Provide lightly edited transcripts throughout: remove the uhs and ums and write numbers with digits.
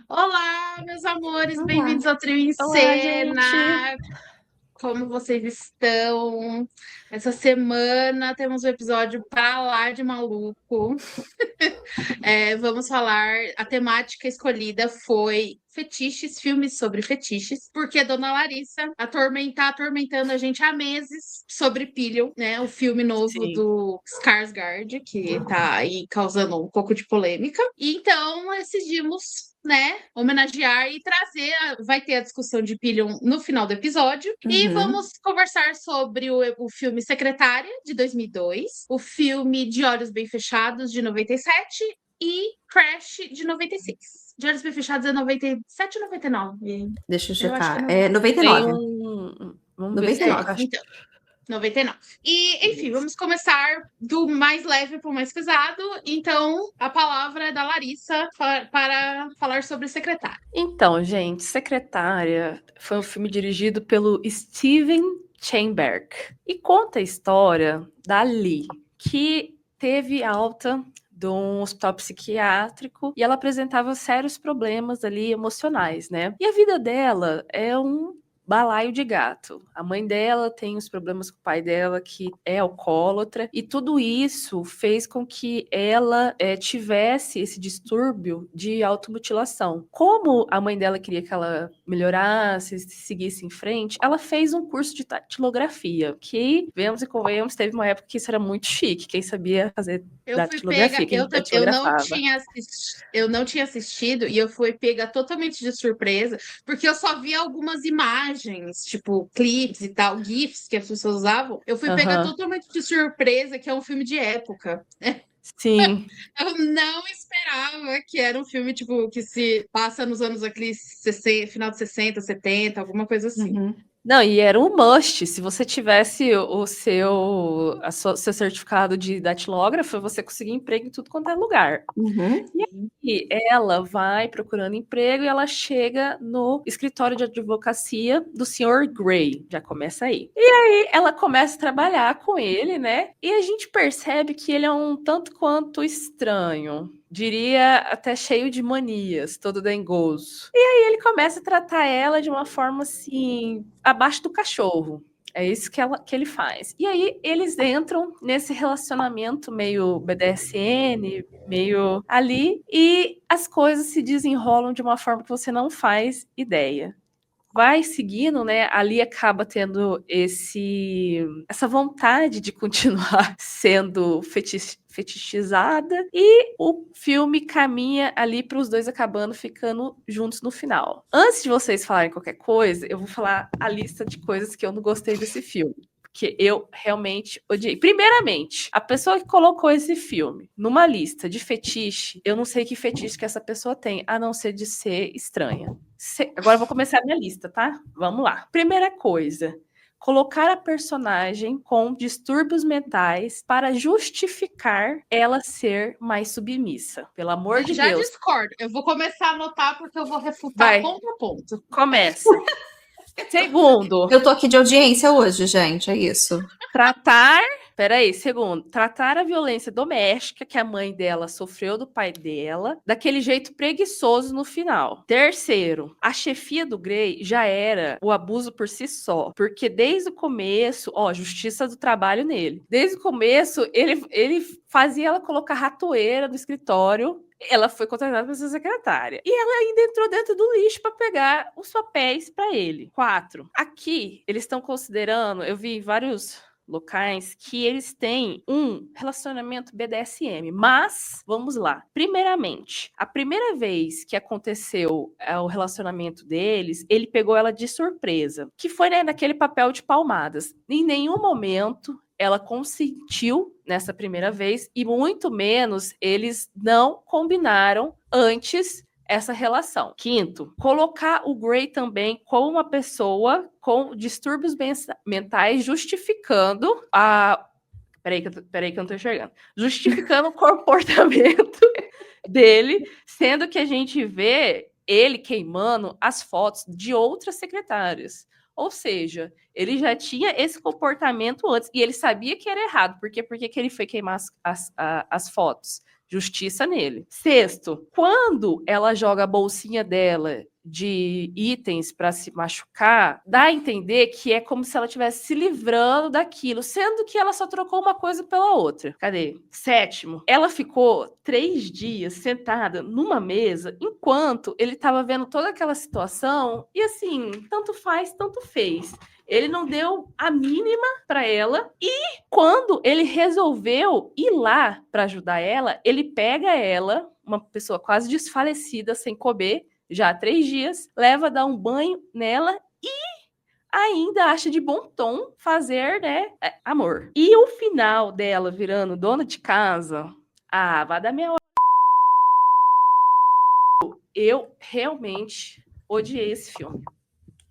Olá, meus amores, Olá. bem-vindos ao Trio em Olá, gente. Cena. Como vocês estão? Essa semana temos um episódio para lá de maluco. Vamos falar. A temática escolhida foi fetiches, filmes sobre fetiches, porque a Dona Larissa tá atormentando a gente há meses sobre Pillion, né? O filme novo Sim. do Skarsgård, que tá aí causando um pouco de polêmica. E então decidimos, né, homenagear e trazer. Vai ter a discussão de Pillion no final do episódio. E Uhum. vamos conversar sobre o filme Secretária, de 2002, o filme De Olhos Bem Fechados, de 97, e Crash, de 96. De Olhos Bem Fechados é 97 ou 99? Deixa eu Eu acho que é checar. É 99. 99. Tem Vamos ver se eu 99. acho. então, 99. E, enfim, vamos começar do mais leve para o mais pesado. Então, a palavra é da Larissa para falar sobre Secretária. Então, gente, Secretária foi um filme dirigido pelo Steven Chamberg e conta a história da Lee, que teve alta de um hospital psiquiátrico e ela apresentava sérios problemas ali emocionais, né? E a vida dela é um balaio de gato. A mãe dela tem os problemas com o pai dela, que é alcoólatra, e tudo isso fez com que ela tivesse esse distúrbio de automutilação. Como a mãe dela queria que ela melhorasse, seguisse em frente, ela fez um curso de datilografia, que, vemos e convenhamos, teve uma época que isso era muito chique, quem sabia fazer Eu fui pega, datilografia, quem datilografava. eu não tinha assistido e eu fui pega totalmente de surpresa, porque eu só vi algumas imagens, tipo clipes e tal, GIFs que as pessoas usavam. Eu fui pega Aham. totalmente de surpresa que é um filme de época. Sim. Eu não esperava que era um filme tipo que se passa nos anos aqui 60, final de 60, 70, alguma coisa assim. Uhum. Não, e era um must. Se você tivesse seu certificado de datilógrafa, você conseguia emprego em tudo quanto é lugar. Uhum. E aí, ela vai procurando emprego e ela chega no escritório de advocacia do senhor Grey. Já começa aí. E aí, ela começa a trabalhar com ele, né? E a gente percebe que ele é um tanto quanto estranho. Diria até cheio de manias, todo dengoso. E aí ele começa a tratar ela de uma forma assim, abaixo do cachorro. É isso que ele faz. E aí eles entram nesse relacionamento meio BDSM, meio ali, e as coisas se desenrolam de uma forma que você não faz ideia. Vai seguindo, né? Ali acaba tendo essa vontade de continuar sendo fetichizada e o filme caminha ali para os dois acabando ficando juntos no final. Antes de vocês falarem qualquer coisa, eu vou falar a lista de coisas que eu não gostei desse filme. Porque eu realmente odiei. Primeiramente, a pessoa que colocou esse filme numa lista de fetiche, eu não sei que fetiche que essa pessoa tem, a não ser de ser estranha. Agora eu vou começar a minha lista, tá? Vamos lá. Primeira coisa, colocar a personagem com distúrbios mentais para justificar ela ser mais submissa. Pelo amor de Já Deus. discordo. Eu vou começar a anotar porque eu vou refutar Vai, ponto a ponto. começa. Segundo, Eu tô aqui de audiência hoje, gente, é isso. tratar. Peraí, segundo, tratar a violência doméstica que a mãe dela sofreu do pai dela daquele jeito preguiçoso no final. Terceiro, a chefia do Grey já era o abuso por si só, porque desde o começo, ó, justiça do trabalho nele. Desde o começo, ele fazia ela colocar ratoeira no escritório. Ela foi contratada para ser secretária. E ela ainda entrou dentro do lixo para pegar os papéis para ele. Quatro. Aqui, eles estão considerando, eu vi vários locais que eles têm um relacionamento BDSM. Mas, vamos lá. Primeiramente, a primeira vez que aconteceu o relacionamento deles, ele pegou ela de surpresa, que foi, né, naquele papel de palmadas. Em nenhum momento ela consentiu nessa primeira vez e muito menos eles não combinaram antes essa relação. Quinto, colocar o Grey também como uma pessoa com distúrbios mentais, justificando a. Peraí que eu não tô enxergando. Justificando o comportamento dele, sendo que a gente vê ele queimando as fotos de outras secretárias. Ou seja, ele já tinha esse comportamento antes e ele sabia que era errado. Por que ele foi queimar as fotos? Justiça nele. Sexto, quando ela joga a bolsinha dela de itens para se machucar, dá a entender que é como se ela estivesse se livrando daquilo, sendo que ela só trocou uma coisa pela outra. Cadê? Sétimo, ela ficou 3 dias sentada numa mesa enquanto ele estava vendo toda aquela situação e assim, tanto faz, tanto fez. Ele não deu a mínima para ela e quando ele resolveu ir lá para ajudar ela, ele pega ela, uma pessoa quase desfalecida, sem comer, já há 3 dias, leva a dar um banho nela e ainda acha de bom tom fazer, né, amor. E o final dela virando dona de casa, vai dar minha hora. Eu realmente odiei esse filme.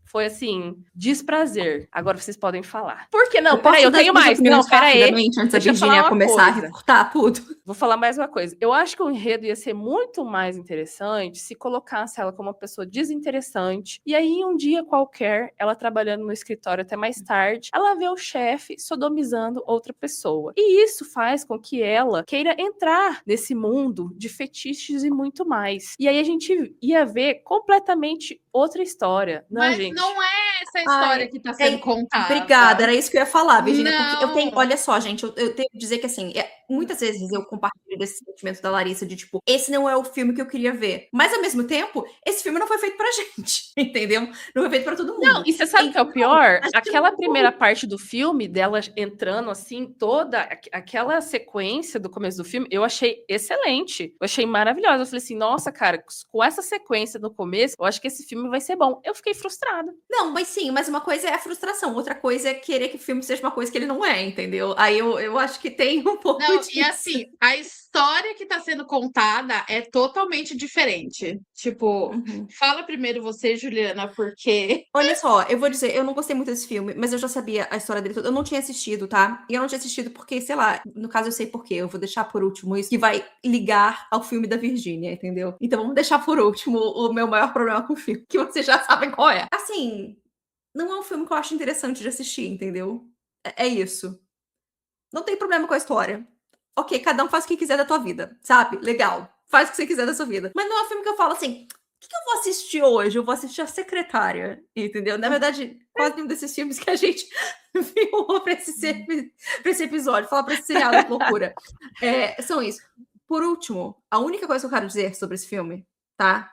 Foi assim, desprazer. Agora vocês podem falar. Por que não? Peraí, eu tenho mais. Não, peraí. Rapidamente, antes da Virgínia começar a recortar tudo. Vou falar mais uma coisa. Eu acho que o enredo ia ser muito mais interessante se colocasse ela como uma pessoa desinteressante. E aí, um dia qualquer, ela trabalhando no escritório até mais tarde, ela vê o chefe sodomizando outra pessoa. E isso faz com que ela queira entrar nesse mundo de fetiches e muito mais. E aí a gente ia ver completamente outra história. Não, Mas gente? não é essa história que está sendo contada. Obrigada, era isso que eu ia falar, Virgínia. Porque eu tenho, Não. olha só, gente, eu tenho que dizer que assim, muitas vezes eu compartilho desse sentimento da Larissa de tipo, esse não é o filme que eu queria ver. Mas ao mesmo tempo, esse filme não foi feito pra gente, entendeu? Não foi feito pra todo mundo. Não, e você sabe o que é o pior? Aquela primeira parte do filme, dela entrando assim, toda aquela sequência do começo do filme, eu achei excelente. Eu achei maravilhosa. Eu falei assim, nossa, cara, com essa sequência no começo, eu acho que esse filme vai ser bom. Eu fiquei frustrada. Não, mas sim, mas uma coisa é a frustração, outra coisa é querer que o filme seja uma coisa que ele não é, entendeu? Aí eu acho que tem um pouco Não, disso. e assim, a história que está sendo contada é totalmente diferente. Tipo, fala primeiro você, Juliana, porque. Olha só, eu vou dizer, eu não gostei muito desse filme, mas eu já sabia a história dele toda. Eu não tinha assistido, tá? E eu não tinha assistido porque, sei lá, no caso eu sei por quê. Eu vou deixar por último isso, que vai ligar ao filme da Virgínia, entendeu? Então vamos deixar por último o meu maior problema com o filme, que vocês já sabem qual é. Assim, não é um filme que eu acho interessante de assistir, entendeu? É isso. Não tem problema com a história. Ok, cada um faz o que quiser da tua vida, sabe? Legal. Faz o que você quiser da sua vida. Mas não é um filme que eu falo assim, o que eu vou assistir hoje? Eu vou assistir A Secretária, entendeu? Na verdade, quase nenhum desses filmes que a gente viu pra esse episódio, falar pra esse seriado de loucura. São isso. Por último, a única coisa que eu quero dizer sobre esse filme, tá?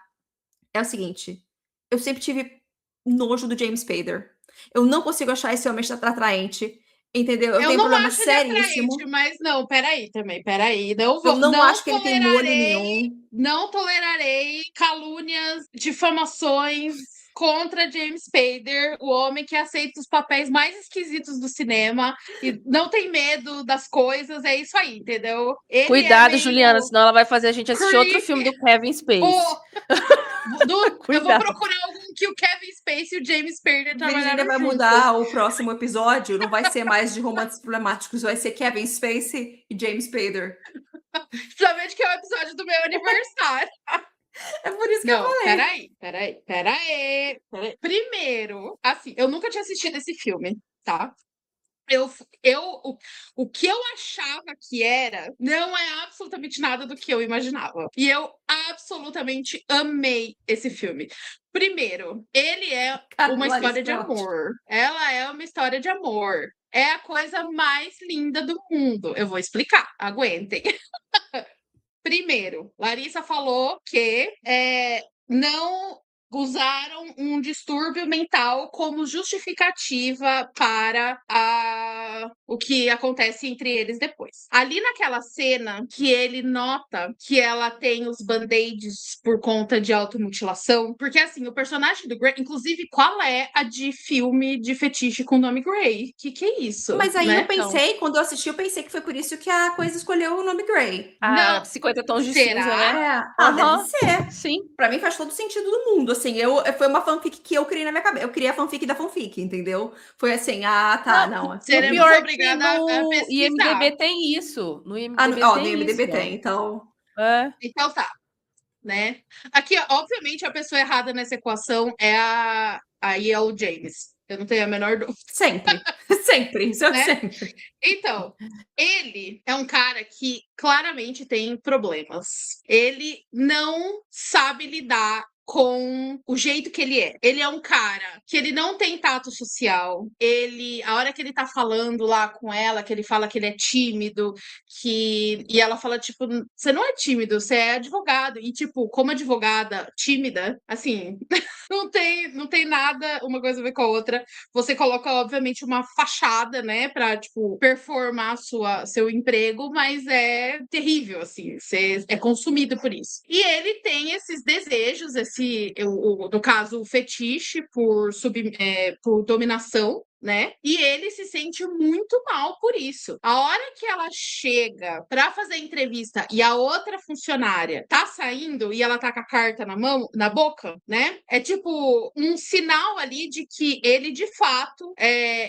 É o seguinte. Eu sempre tive nojo do James Spader. Eu não consigo achar esse homem atraente. Entendeu? Eu tenho não problema acho ele seríssimo. atraente, mas não, peraí também, peraí. Não Eu não acho que ele tem molho nenhum. Não tolerarei calúnias, difamações contra James Spader, o homem que aceita os papéis mais esquisitos do cinema e não tem medo das coisas, é isso aí, entendeu? Ele Cuidado, Juliana, senão ela vai fazer a gente assistir outro filme do Kevin Spacey. Eu vou procurar algum que o Kevin Spacey e o James Spader trabalharam Virgínia vai juntos. mudar o próximo episódio, não vai ser mais de romances problemáticos, vai ser Kevin Spacey e James Spader. Principalmente que é o episódio do meu aniversário. É por isso que eu falei. Peraí. Primeiro, assim, eu nunca tinha assistido esse filme, tá? O que eu achava que era não é absolutamente nada do que eu imaginava. E eu absolutamente amei esse filme. Primeiro, ele é uma história de amor. Ela é uma história de amor. É a coisa mais linda do mundo. Eu vou explicar, aguentem. Primeiro, Larissa falou que não usaram um distúrbio mental como justificativa para o que acontece entre eles depois. Ali naquela cena que ele nota que ela tem os band-aids por conta de automutilação, porque assim, o personagem do Grey, inclusive, qual é a de filme de fetiche com o nome Grey? Que é isso? Mas aí né? eu pensei, quando eu assisti, eu pensei que foi por isso que a coisa escolheu o nome Grey. Não, 50 tons de cinza, né? Deve ser. Sim. Pra mim faz todo sentido do mundo, assim, foi uma fanfic que eu criei na minha cabeça, eu criei a fanfic da fanfic, entendeu? Foi assim, não. Seremos obrigadas a pesquisar. No IMDB tem isso. No IMDB tem, então... Então tá, né? Aqui, obviamente, a pessoa errada nessa equação é o James. Eu não tenho a menor dúvida. Sempre. Sempre. Isso é Né? sempre. Então, ele é um cara que claramente tem problemas. Ele não sabe lidar com o jeito que ele é. Ele é um cara que ele não tem tato social. A hora que ele tá falando lá com ela, que ele fala que ele é tímido, e ela fala tipo, você não é tímido, você é advogado. E tipo, como advogada tímida, assim, não tem nada uma coisa a ver com a outra. Você coloca, obviamente, uma fachada, né, pra, tipo, performar seu emprego, mas é terrível, assim, você é consumido por isso. E ele tem esses desejos, no caso, o fetiche por dominação, né? E ele se sente muito mal por isso. A hora que ela chega pra fazer a entrevista e a outra funcionária tá saindo e ela tá com a carta na mão, na boca, né? É tipo um sinal ali de que ele de fato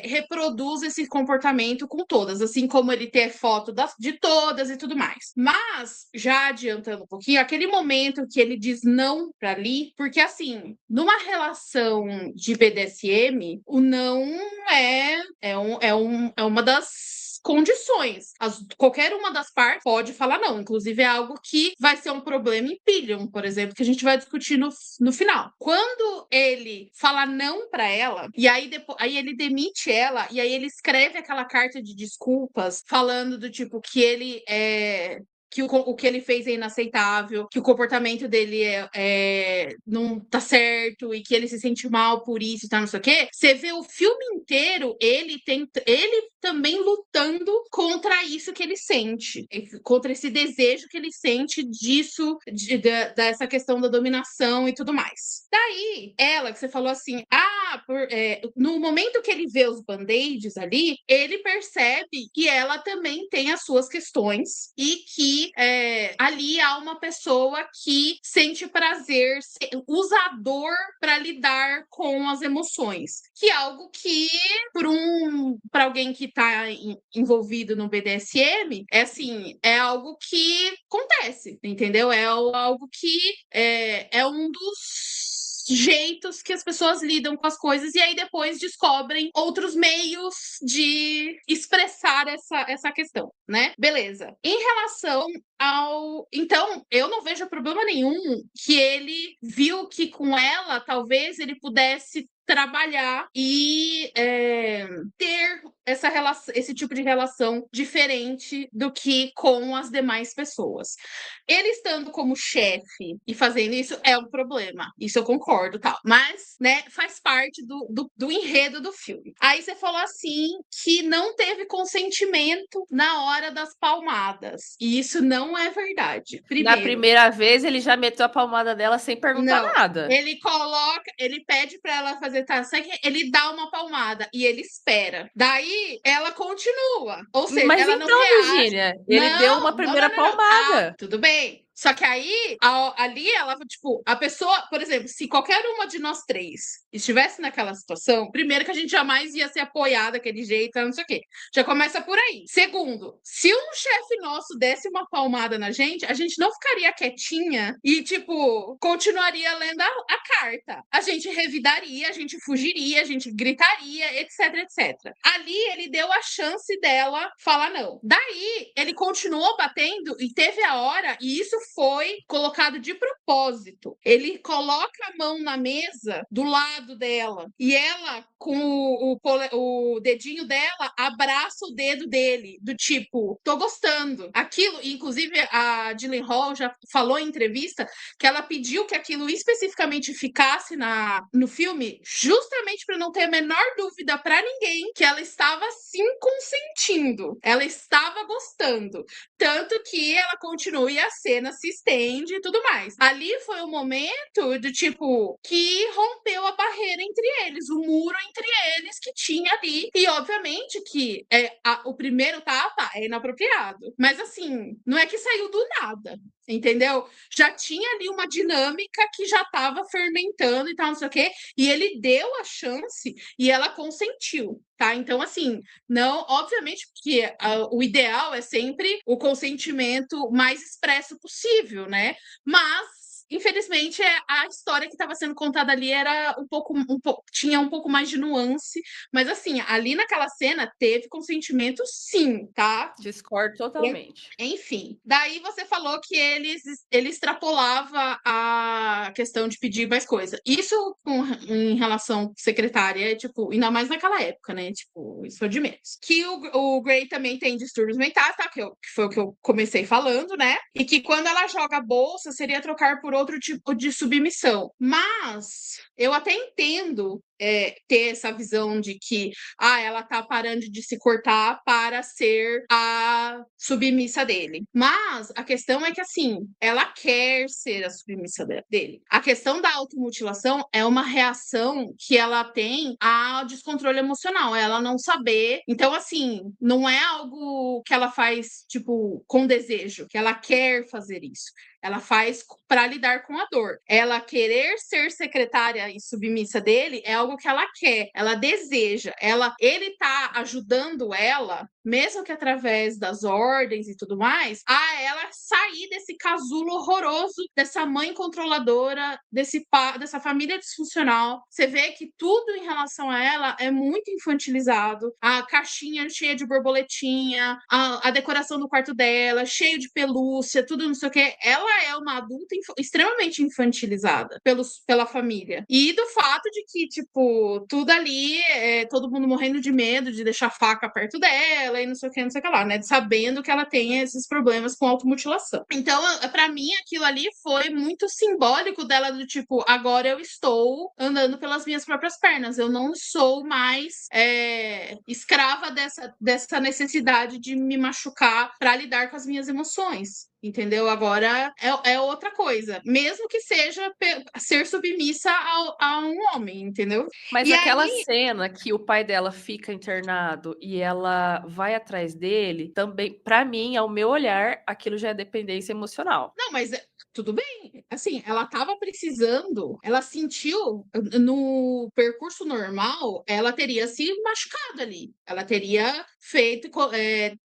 reproduz esse comportamento com todas, assim como ele tem foto de todas e tudo mais. Mas, já adiantando um pouquinho, aquele momento que ele diz não pra Lee, porque assim, numa relação de BDSM, o não é uma das condições. Qualquer uma das partes pode falar não. Inclusive, é algo que vai ser um problema em Pillion, por exemplo, que a gente vai discutir no final. Quando ele fala não pra ela, e aí depois aí ele demite ela, e aí ele escreve aquela carta de desculpas, falando do tipo que ele que o que ele fez é inaceitável, que o comportamento dele não tá certo e que ele se sente mal por isso e tal, não sei o quê. Você vê o filme inteiro, ele também lutando contra isso que ele sente, contra esse desejo que ele sente disso, dessa questão da dominação e tudo mais. Daí, ela, que você falou assim, no momento que ele vê os band-aids ali, ele percebe que ela também tem as suas questões e que ali há uma pessoa que sente prazer, usa a dor para lidar com as emoções, que é algo que para alguém que está envolvido no BDSM, é algo que acontece, entendeu? É algo que é um dos jeitos que as pessoas lidam com as coisas e aí depois descobrem outros meios de expressar essa questão, né? Beleza. Em relação Então, eu não vejo problema nenhum que ele viu que com ela talvez ele pudesse trabalhar e ter esse tipo de relação diferente do que com as demais pessoas. Ele estando como chefe e fazendo isso é um problema. Isso eu concordo, tal. Mas, né, faz parte do enredo do filme. Aí você falou assim que não teve consentimento na hora das palmadas. E isso não é verdade. Na primeira vez, ele já meteu a palmada dela sem perguntar nada. Ele pede pra ela fazer ele dá uma palmada e ele espera. Daí, ela continua. Ou seja, Mas ela então, não reage. Virgínia, ele deu uma primeira palmada. Tudo bem. Só que aí, ali, ela, tipo, a pessoa, por exemplo, se qualquer uma de nós três estivesse naquela situação, primeiro que a gente jamais ia ser apoiada daquele jeito, não sei o quê. Já começa por aí. Segundo, se um chefe nosso desse uma palmada na gente, a gente não ficaria quietinha e, tipo, continuaria lendo a carta. A gente revidaria, a gente fugiria, a gente gritaria, etc, etc. Ali, ele deu a chance dela falar não. Daí, ele continuou batendo e teve a hora, e isso foi colocado de propósito. Ele coloca a mão na mesa do lado dela e ela, com o dedinho dela, abraça o dedo dele, do tipo, tô gostando. Aquilo, inclusive a Gyllenhaal já falou em entrevista que ela pediu que aquilo especificamente ficasse no filme justamente para não ter a menor dúvida para ninguém que ela estava sim consentindo. Ela estava gostando. Tanto que ela continua e a cena se estende e tudo mais. Ali foi o momento do tipo que rompeu a barreira entre eles, o muro entre eles que tinha ali. E obviamente que o primeiro tapa é inapropriado. Mas assim, não é que saiu do nada. Entendeu? Já tinha ali uma dinâmica que já estava fermentando e tal, não sei o quê, e ele deu a chance e ela consentiu, tá? Então, assim, não, obviamente que o ideal é sempre o consentimento mais expresso possível, né? Mas infelizmente, a história que estava sendo contada ali era tinha um pouco mais de nuance, mas assim, ali naquela cena teve consentimento sim, tá? Discordo totalmente. Enfim, daí você falou que ele extrapolava a questão de pedir mais coisa. Isso em relação secretária, tipo, ainda mais naquela época, né? Tipo, isso foi de menos. Que o Grey também tem distúrbios mentais, tá? Que foi o que eu comecei falando, né? E que quando ela joga a bolsa, seria trocar por outro tipo de submissão. Mas eu até entendo ter essa visão de que ela tá parando de se cortar para ser a submissa dele. Mas a questão é que, assim, ela quer ser a submissa dele. A questão da automutilação é uma reação que ela tem ao descontrole emocional, ela não saber. Então, assim, não é algo que ela faz, tipo, com desejo, que ela quer fazer isso. Ela faz para lidar com a dor. Ela querer ser secretária e submissa dele é algo que ela quer, ela deseja. Ele tá ajudando ela, mesmo que através das ordens e tudo mais, a ela sair desse casulo horroroso, dessa mãe controladora, dessa família disfuncional. Você vê que tudo em relação a ela é muito infantilizado. A caixinha cheia de borboletinha, a decoração do quarto dela, cheio de pelúcia, tudo não sei o que. Ela é uma adulta extremamente infantilizada pela família. E do fato de que, tipo, tudo ali, todo mundo morrendo de medo de deixar a faca perto dela e não sei o que, não sei o que lá, né? Sabendo que ela tem esses problemas com automutilação. Então, pra mim, aquilo ali foi muito simbólico dela, do tipo, agora eu estou andando pelas minhas próprias pernas. Eu não sou mais escrava dessa necessidade de me machucar para lidar com as minhas emoções. Entendeu? Agora é outra coisa. Mesmo que seja ser submissa a um homem, entendeu? Mas E aquela aí, cena que o pai dela fica internado e ela vai atrás dele, também, pra mim, ao meu olhar, aquilo já é dependência emocional. não, mas tudo bem. Assim, ela estava precisando, ela sentiu no percurso normal, ela teria se machucado ali. Ela teria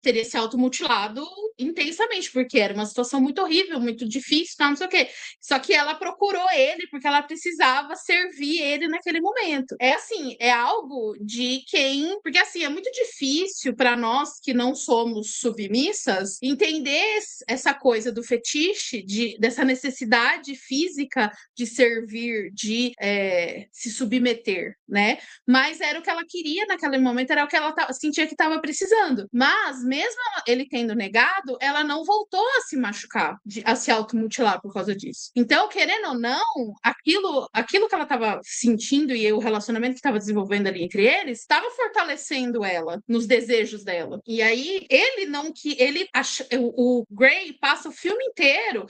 teria se automutilado intensamente, porque era uma situação muito horrível, muito difícil, tá, não sei o quê. Só que ela procurou ele porque ela precisava servir ele naquele momento. É assim, é algo de quem. Porque assim, é muito difícil para nós que não somos submissas entender essa coisa do fetiche, dessa necessidade física de servir, de se submeter, né? Mas era o que ela queria naquele momento, era o que ela sentia que estava precisando. Mas, mesmo ele tendo negado, ela não voltou a se machucar, a se automutilar por causa disso. Então, querendo ou não, aquilo que ela estava sentindo e o relacionamento que estava desenvolvendo ali entre eles, estava fortalecendo ela nos desejos dela. E aí, o Grey passa o filme inteiro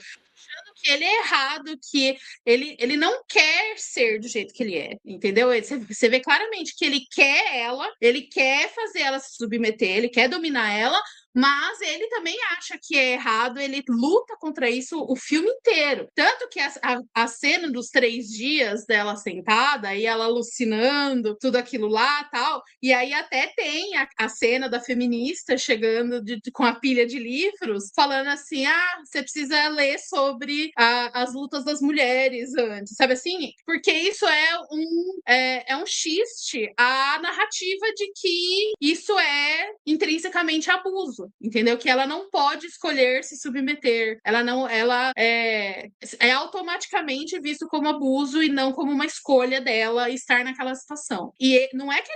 que ele é errado, que ele não quer ser do jeito que ele é, entendeu? Você vê claramente que ele quer ela, ele quer fazer ela se submeter, ele quer dominar ela, mas ele também acha que é errado, ele luta contra isso o filme inteiro. Tanto que a cena dos 3 dias dela sentada e ela alucinando, tudo aquilo lá tal. E aí até tem a cena da feminista chegando com a pilha de livros, falando assim: você precisa ler sobre as lutas das mulheres antes, sabe assim? Porque isso é um xiste à narrativa de que isso é intrinsecamente abuso, entendeu? Que ela não pode escolher se submeter, ela é automaticamente visto como abuso e não como uma escolha dela estar naquela situação. E não é que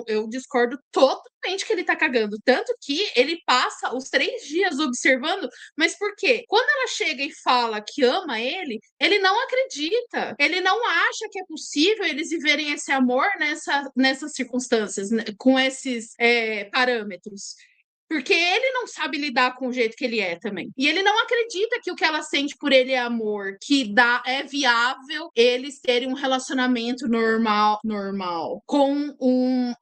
eu discordo totalmente que ele tá cagando, tanto que ele passa os 3 dias observando, mas por quê? Quando ela chega e fala que ama ele não acredita, ele não acha que é possível eles viverem esse amor nessas circunstâncias, né, com esses parâmetros. Porque ele não sabe lidar com o jeito que ele é também. E ele não acredita que o que ela sente por ele é amor, que é viável eles terem um relacionamento normal com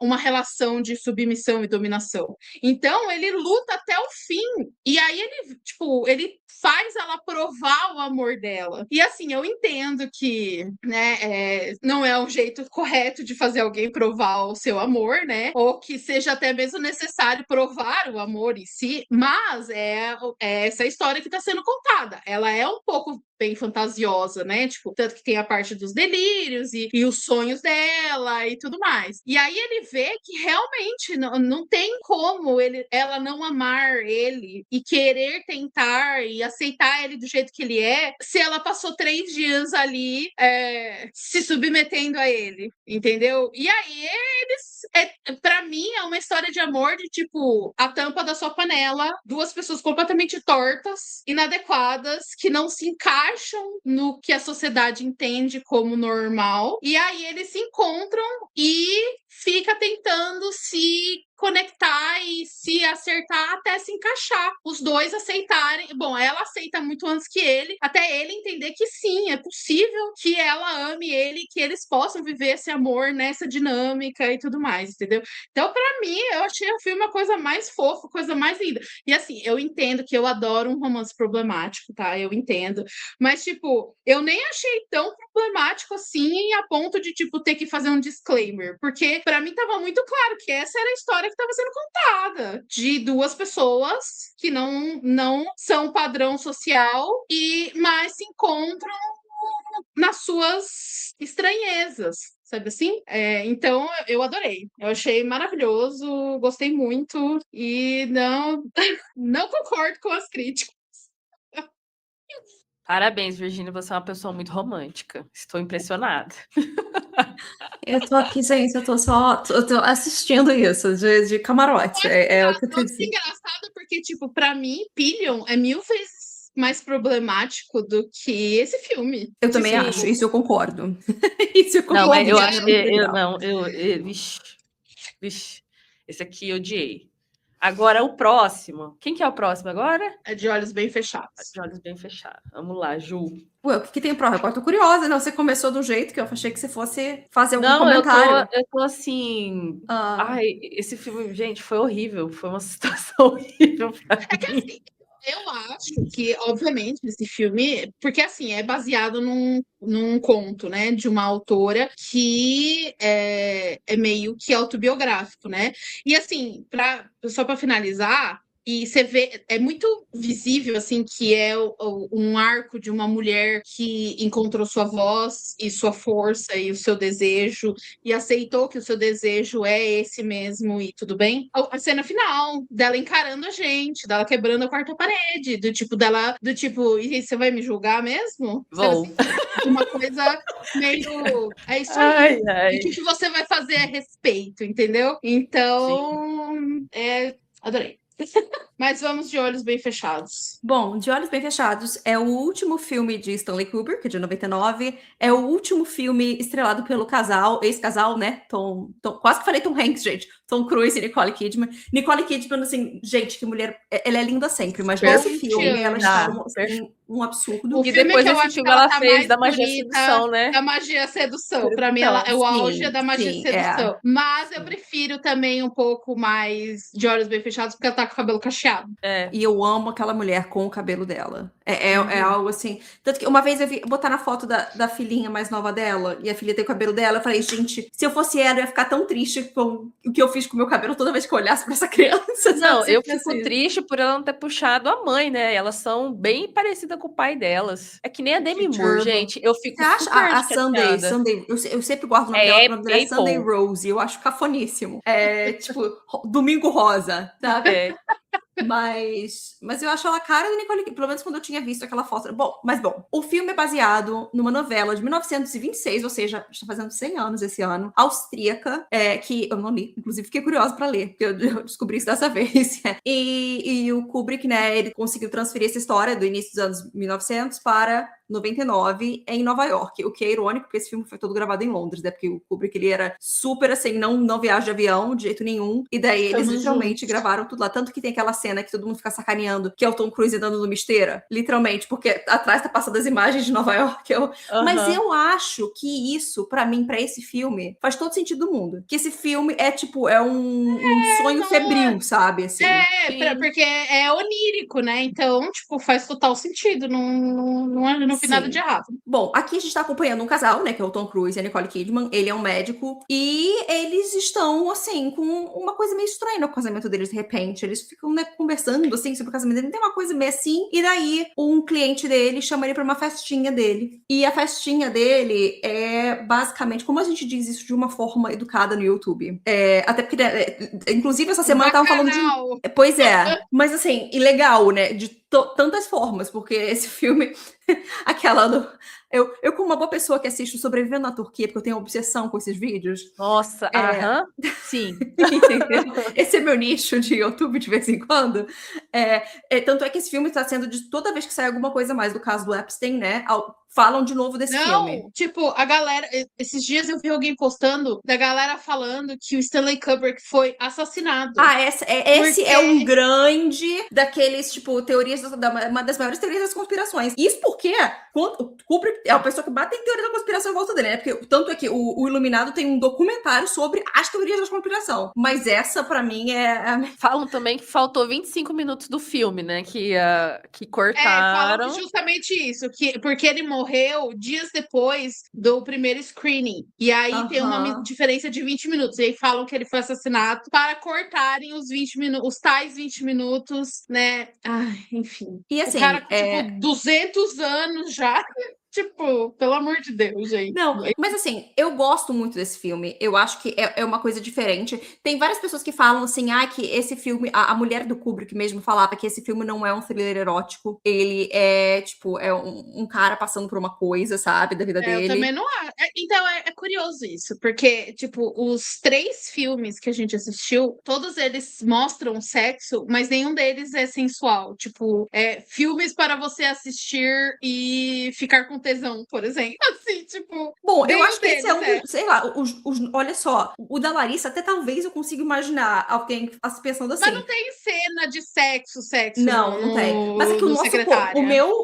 uma relação de submissão e dominação. Então, ele luta até o fim. E aí ele faz ela provar o amor dela. E assim, eu entendo que, né, não é um jeito correto de fazer alguém provar o seu amor, né? Ou que seja até mesmo necessário provar o amor em si, mas é essa história que está sendo contada. Ela é um pouco bem fantasiosa, né? Tipo, tanto que tem a parte dos delírios e os sonhos dela e tudo mais. E aí ele vê que realmente não tem como ela não amar ele e querer tentar e aceitar ele do jeito que ele é, se ela passou 3 dias ali se submetendo a ele, entendeu? E aí pra mim, é uma história de amor de tipo a tampa da sua panela, duas pessoas completamente tortas, inadequadas, que não se encaixam no que a sociedade entende como normal. E aí eles se encontram e fica tentando se conectar e se acertar até se encaixar. Os dois aceitarem. Bom, ela aceita muito antes que ele, até ele entender que sim, é possível que ela ame ele, que eles possam viver esse amor nessa dinâmica e tudo mais, entendeu? Então, pra mim, eu achei o filme a coisa mais fofa, coisa mais linda. E assim, eu entendo que eu adoro um romance problemático, tá? Eu entendo. Mas, tipo, eu nem achei tão problemático assim a ponto de, tipo, ter que fazer um disclaimer. Porque, pra mim, tava muito claro que essa era a história que estava sendo contada. De duas pessoas que não são padrão social, mas se encontram nas suas estranhezas. Sabe assim? Então, eu adorei. Eu achei maravilhoso, gostei muito e não concordo com as críticas. Parabéns, Virgínia, você é uma pessoa muito romântica. Estou impressionada. Eu tô aqui, gente, eu tô assistindo isso, de camarote. É o que eu tô Nossa, dizendo. engraçado porque, tipo, pra mim, Pillion é 1000 vezes mais problemático do que esse filme. Eu também Sim. acho, isso eu concordo. Isso eu concordo. Não, mas eu de acho maneira que geral. vixe, esse aqui eu odiei. Agora o próximo. Quem que é o próximo agora? É de olhos bem fechados. De olhos bem fechados. Vamos lá, Ju. Ué, o que tem prova? Agora tô curiosa, não? Você começou do jeito que eu achei que você fosse fazer algum Não, comentário. eu tô assim. Ah, Ai, esse filme, gente, foi horrível. Foi uma situação horrível pra Que mim. assim, eu acho que, obviamente, esse filme, porque assim, é baseado num conto, né, de uma autora que é meio que autobiográfico, né? E assim, só para finalizar, e você vê, é muito visível, assim, que é um arco de uma mulher que encontrou sua voz e sua força e o seu desejo e aceitou que o seu desejo é esse mesmo e tudo bem. A cena final dela encarando a gente, dela quebrando a quarta parede, do tipo, e você vai me julgar mesmo? Sabe Vou. assim? Uma coisa meio. É isso Ai, aí. ai. E o que você vai fazer a respeito, entendeu? Sim. Então, adorei. Mas vamos de olhos bem fechados. bom, De Olhos Bem Fechados é o último filme de Stanley Kubrick, de 99. É o último filme estrelado pelo ex-casal, né? Quase que falei Tom Hanks, gente. Tom Cruise e Nicole Kidman. Nicole Kidman, assim, gente, que mulher. Ela é linda sempre, mas nesse filme ela está um absurdo. O E filme depois que eu desse acho que filme ela ela tá fez mais da Magia bonita, Sedução, né? da Magia Sedução. Pra mim, ela Então, é o auge sim, da Magia sim, Sedução. Mas eu prefiro também um pouco mais de olhos bem fechados, porque ela tá com o cabelo cacheado. E eu amo aquela mulher com o cabelo dela. É algo assim. Tanto que uma vez eu vi botar na foto da filhinha mais nova dela, e a filha tem o cabelo dela, eu falei, gente, se eu fosse ela, eu ia ficar tão triste com o que eu fiz com o meu cabelo toda vez que eu olhasse pra essa criança. Não, sabe? eu fico triste por ela não ter puxado a mãe, né? Elas são bem parecidas com o pai delas. É que nem a Demi Moore, gente. Eu fico Você acha super a Sunday, chateada. eu sempre guardo o nome dela, porque o nome dela é Sunday Apple. Rose, eu acho cafoníssimo. É tipo, Domingo Rosa, sabe? É. Mas eu acho ela cara da Nicole Kidman, pelo menos quando eu tinha visto aquela foto. Bom, o filme é baseado numa novela de 1926, ou seja, está fazendo 100 anos esse ano, austríaca, que eu não li, inclusive fiquei curiosa para ler, porque eu descobri isso dessa vez. E o Kubrick, né, ele conseguiu transferir essa história do início dos anos 1900 para 99 em Nova York, o que é irônico, porque esse filme foi todo gravado em Londres, né, porque o Kubrick, ele era super, assim, não viaja de avião de jeito nenhum, e daí eles literalmente gravaram tudo lá, tanto que tem aquela cena que todo mundo fica sacaneando, que é o Tom Cruise andando numa esteira, literalmente, porque atrás tá passando as imagens de Nova York. Mas eu acho que isso, pra mim, pra esse filme, faz todo sentido do mundo. Que esse filme é tipo, um sonho febril, sabe? Assim. Porque é onírico, né? Então, tipo, faz total sentido. Não vi nada de errado. Bom, aqui a gente tá acompanhando um casal, né? Que é o Tom Cruise e a Nicole Kidman. Ele é um médico. E eles estão, assim, com uma coisa meio estranha no casamento deles, de repente. Eles ficam né, conversando, assim, sobre o casamento dele, tem uma coisa meio assim, e daí um cliente dele chama ele pra uma festinha dele. E a festinha dele é basicamente, como a gente diz isso de uma forma educada no YouTube? Até porque, inclusive, essa semana eu tava falando de... Pois é, mas assim, ilegal, né? De tantas formas, porque esse filme, aquela do... Eu, como uma boa pessoa que assiste o Sobrevivendo na Turquia, porque eu tenho obsessão com esses vídeos. Nossa, sim. Entendeu? Esse é meu nicho de YouTube de vez em quando. Tanto é que esse filme está sendo de toda vez que sai alguma coisa mais do caso do Epstein, né? Falam de novo desse filme. Não, tipo, a galera. Esses dias eu vi alguém postando da galera falando que o Stanley Kubrick foi assassinado. Esse é um grande daqueles, tipo, teorias, uma das maiores teorias das conspirações. Isso porque o Kubrick é a pessoa que bate em teoria da conspiração em volta dele, né? Porque tanto é que o Iluminado tem um documentário sobre as teorias da conspiração. Mas essa, pra mim, Falam também que faltou 25 minutos do filme, né? Que cortaram. Falam justamente isso, porque ele morreu dias depois do primeiro screening. E aí tem uma diferença de 20 minutos. E aí falam que ele foi assassinado para cortarem os 20 minutos, os tais 20 minutos, né? Ai, enfim. E assim, o cara com, tipo, 200 anos já. Tipo, pelo amor de Deus, gente. Não, mas assim, eu gosto muito desse filme. Eu acho que é uma coisa diferente. Tem várias pessoas que falam assim, que esse filme... A mulher do Kubrick mesmo falava que esse filme não é um thriller erótico. Ele é, tipo, um cara passando por uma coisa, sabe? Da vida dele. Eu também não acho. Então, é curioso isso. Porque, tipo, os 3 filmes que a gente assistiu, todos eles mostram sexo, mas nenhum deles é sensual. Tipo, filmes para você assistir e ficar com tesão, por exemplo. Assim, tipo. Bom, eu acho que esse é um. Sei lá, olha só, o da Larissa, até talvez eu consiga imaginar alguém pensando assim. Mas não tem cena de sexo. Não tem. Mas é que o nosso.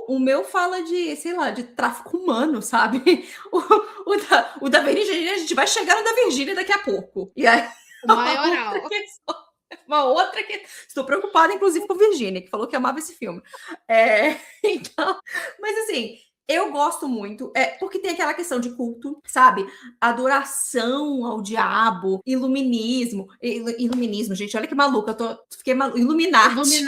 O meu fala de, sei lá, de tráfico humano, sabe? O da Virgínia, a gente vai chegar no da Virgínia daqui a pouco. E aí. O maioral. Uma outra que... Estou preocupada, inclusive, com a Virgínia, que falou que amava esse filme. Então, mas assim, eu gosto muito, porque tem aquela questão de culto, sabe? Adoração ao diabo, iluminismo, gente, olha que maluca, fiquei maluca. Illuminatis.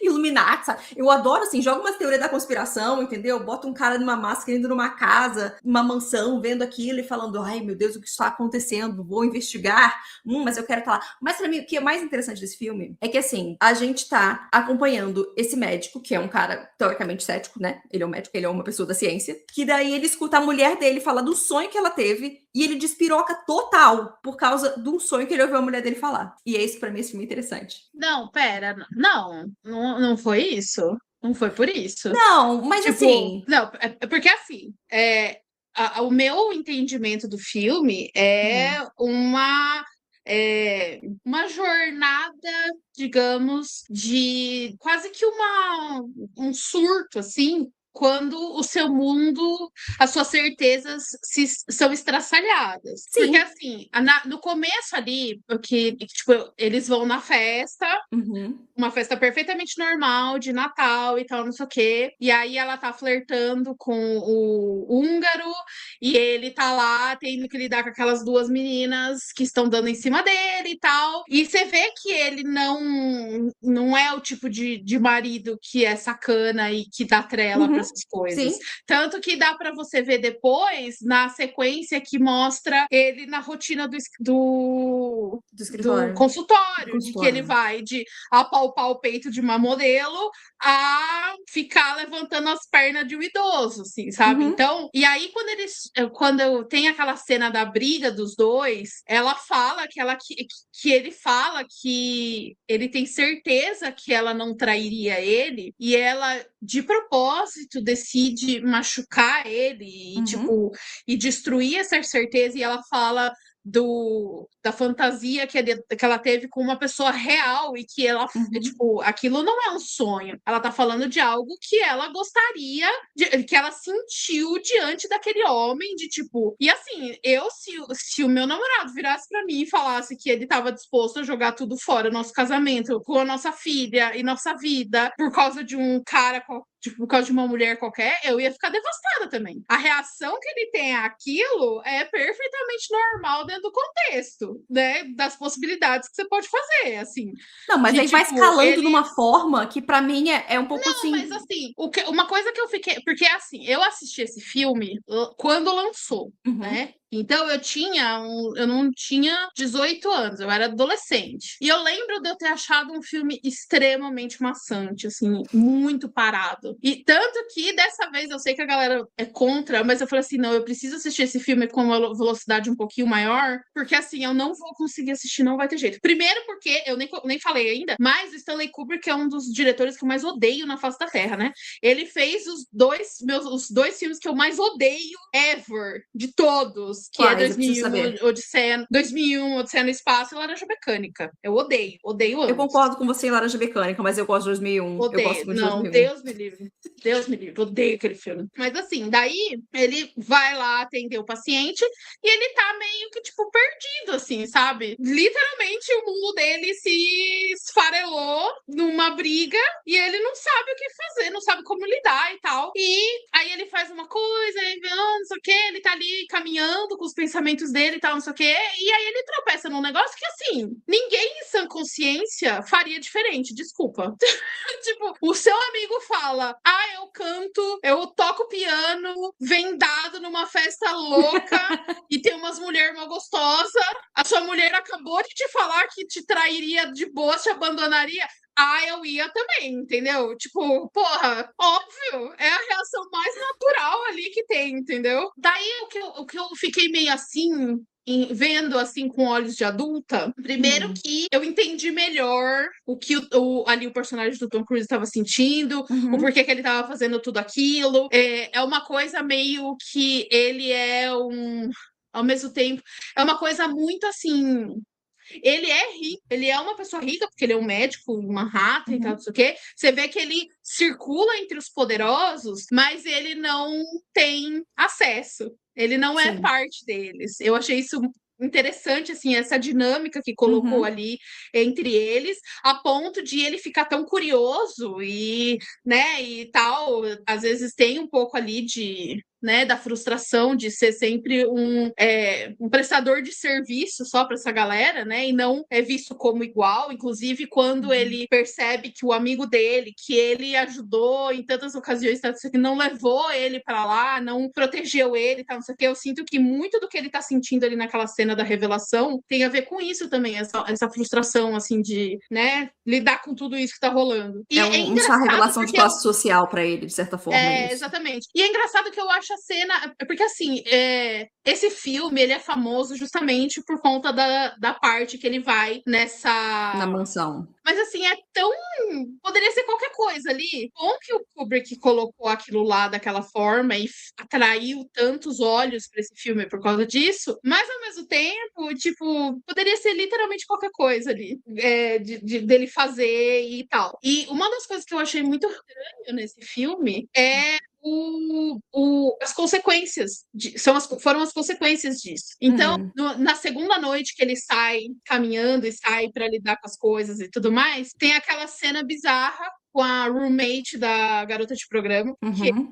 Illuminati, sabe? Eu adoro, assim, jogo uma teoria da conspiração, entendeu? Boto um cara numa máscara indo numa casa, numa mansão, vendo aquilo e falando, ai, meu Deus, o que está acontecendo? Vou investigar, mas eu quero estar lá. Mas pra mim, o que é mais interessante desse filme é que, assim, a gente tá acompanhando esse médico, que é um cara teoricamente cético, né? Ele é um médico, ele é uma pessoa da ciência, que daí ele escuta a mulher dele falar do sonho que ela teve e ele despiroca total por causa de um sonho que ele ouviu a mulher dele falar. E é isso, pra mim, esse filme interessante. Não, pera, não foi isso. Não foi por isso. Não, mas tipo, assim... Não, porque assim, o meu entendimento do filme é uma jornada, digamos, de quase que um surto, assim, quando o seu mundo, as suas certezas são estraçalhadas. Sim. Porque, assim, no começo ali, tipo, eles vão na festa, uma festa perfeitamente normal, de Natal e tal, não sei o quê, e aí ela tá flertando com o húngaro, e ele tá lá tendo que lidar com aquelas 2 meninas que estão dando em cima dele e tal, e você vê que ele não é o tipo de marido que é sacana e que dá trela pra essas coisas. Sim. Tanto que dá pra você ver depois, na sequência que mostra ele na rotina do consultório, de que ele vai de apalpar o peito de uma modelo a ficar levantando as pernas de um idoso, assim, sabe? Então, e aí quando tem aquela cena da briga dos dois, ela fala que ele fala que ele tem certeza que ela não trairia ele, e ela de propósito decide machucar ele e, tipo, e destruir essa certeza, e ela fala da fantasia que ela teve com uma pessoa real, e que ela, tipo, aquilo não é um sonho. Ela tá falando de algo que ela gostaria, que ela sentiu diante daquele homem, de tipo... E assim, se o meu namorado virasse pra mim e falasse que ele tava disposto a jogar tudo fora, nosso casamento, com a nossa filha e nossa vida, por causa de um cara tipo, por causa de uma mulher qualquer, eu ia ficar devastada também. A reação que ele tem àquilo é perfeitamente normal dentro do contexto, né? Das possibilidades que você pode fazer, assim. Não, mas De, aí vai tipo, escalando ele... numa forma que pra mim é um pouco assim. Mas assim, uma coisa que eu fiquei. Porque assim, eu assisti esse filme quando lançou, Uhum. né? Então eu não tinha 18 anos, eu era adolescente. E eu lembro de eu ter achado um filme extremamente maçante, assim, muito parado. E tanto que dessa vez eu sei que a galera é contra, mas eu falei assim: não, eu preciso assistir esse filme com uma velocidade um pouquinho maior, porque assim, eu não vou conseguir assistir, não vai ter jeito. Primeiro, porque eu nem falei ainda, mas o Stanley Kubrick é um dos diretores que eu mais odeio na face da Terra, né? Ele fez os dois filmes que eu mais odeio ever, de todos, que Quais? é Eu preciso saber. 2001, Odisseia no Espaço e Laranja Mecânica. Eu odeio Eu ambos. concordo com você em Laranja Mecânica, mas eu gosto de 2001. Eu gosto Odeio. muito de Não, 2001. Deus me livre. Deus me livre. Odeio aquele filme. Mas assim, daí ele vai lá atender o paciente e ele tá meio que, tipo, perdido, assim, sabe? Literalmente o mundo dele se esfarelou numa briga e ele não sabe o que fazer, não sabe como lidar e tal. E aí ele faz uma coisa, aí não sei o quê, ele tá ali caminhando com os pensamentos dele e tal, não sei o quê. E aí ele tropeça num negócio que, assim, ninguém em sã consciência faria diferente, desculpa. Tipo, o seu amigo fala: ah, eu canto, eu toco piano, vendado numa festa louca e tem umas mulheres mal gostosas. A sua mulher acabou de te falar que te trairia de boa, te abandonaria. Ah, eu ia também, entendeu? Tipo, porra, óbvio, é a reação mais natural ali que tem, entendeu? Daí o que eu fiquei meio assim, vendo assim com olhos de adulta, primeiro que eu entendi melhor o que ali o personagem do Tom Cruise estava sentindo, o porquê que ele estava fazendo tudo aquilo. É uma coisa meio que ele é ao mesmo tempo, é uma coisa muito assim. Ele é rico, ele é uma pessoa rica, porque ele é um médico em Manhattan e tal, não sei o quê. Você vê que ele circula entre os poderosos, mas ele não tem acesso. Ele não é Sim. parte deles. Eu achei isso interessante, assim, essa dinâmica que colocou ali entre eles, a ponto de ele ficar tão curioso e, né, e tal. Às vezes tem um pouco ali de... né, da frustração de ser sempre um prestador de serviço só para essa galera, né, e não é visto como igual. Inclusive, quando ele percebe que o amigo dele, que ele ajudou em tantas ocasiões, tá, que não levou ele para lá, não protegeu ele, tá, não sei o que, eu sinto que muito do que ele tá sentindo ali naquela cena da revelação tem a ver com isso também, essa frustração, assim, de, né, lidar com tudo isso que tá rolando. E uma engraçado revelação de porque classe social pra ele, de certa forma. Isso. exatamente. E é engraçado que eu acho a cena. Porque, assim, esse filme ele é famoso justamente por conta da parte que ele vai nessa. Na mansão. Mas, assim, é tão. Poderia ser qualquer coisa ali. Bom que o Kubrick colocou aquilo lá daquela forma e atraiu tantos olhos para esse filme por causa disso. Mas, ao mesmo tempo, tipo, poderia ser literalmente qualquer coisa ali. Dele fazer e tal. E uma das coisas que eu achei muito estranho nesse filme é as consequências foram as consequências disso. Então, na segunda noite que ele sai caminhando e sai para lidar com as coisas e tudo mais, tem aquela cena bizarra com a roommate da garota de programa,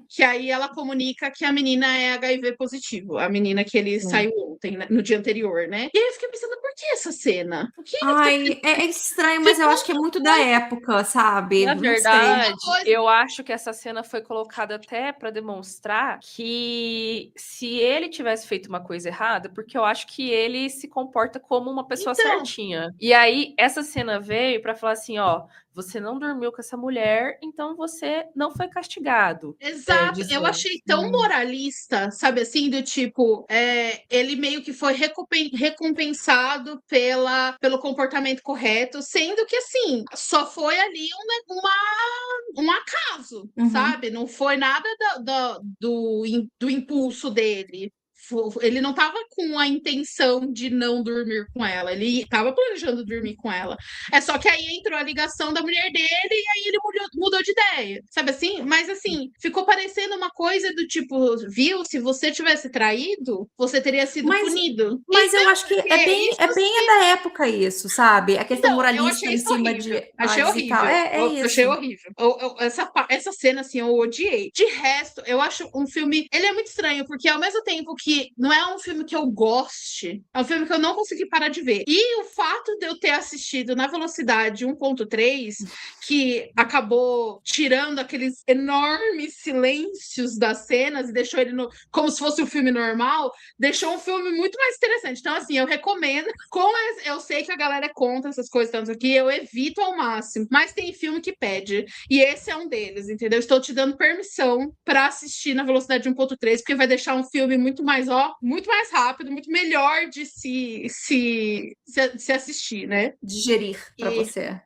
que aí ela comunica que a menina é HIV positivo, a menina que ele saiu ontem, né, no dia anterior, né? E aí eu fiquei pensando, por que essa cena? Por que Ai, é estranho, mas eu acho que é muito da época, sabe? Na Não verdade, sei. eu acho que essa cena foi colocada até para demonstrar que se ele tivesse feito uma coisa errada, porque eu acho que ele se comporta como uma pessoa certinha. E aí, essa cena veio para falar assim, ó, você não dormiu com essa mulher, então você não foi castigado. Exato, eu achei tão moralista, sabe assim, do tipo, ele meio que foi recompensado pelo comportamento correto, sendo que assim, só foi ali um acaso, sabe? Não foi nada do impulso dele. Ele não tava com a intenção de não dormir com ela, ele tava planejando dormir com ela. É só que aí entrou a ligação da mulher dele e aí ele mudou de ideia, sabe assim? Mas assim, ficou parecendo uma coisa do tipo, viu? Se você tivesse traído, você teria sido punido. Mas E eu não, acho que porque é bem da época isso, sabe? A questão então, eu moralista achei em isso cima horrível. de Achei pais e tal. horrível. É Eu achei isso. horrível. Essa cena, assim, eu odiei. De resto, eu acho um filme. Ele é muito estranho, porque ao mesmo tempo que não é um filme que eu goste, é um filme que eu não consegui parar de ver. E o fato de eu ter assistido na velocidade 1.3, que acabou tirando aqueles enormes silêncios das cenas e deixou ele como se fosse um filme normal, deixou um filme muito mais interessante. Então, assim, eu recomendo. Eu sei que a galera é contra essas coisas, tanto aqui, eu evito ao máximo. Mas tem filme que pede. E esse é um deles, entendeu? Estou te dando permissão para assistir na velocidade 1.3, porque vai deixar um filme muito mais, muito mais rápido, muito melhor de se assistir, né? Digerir pra você.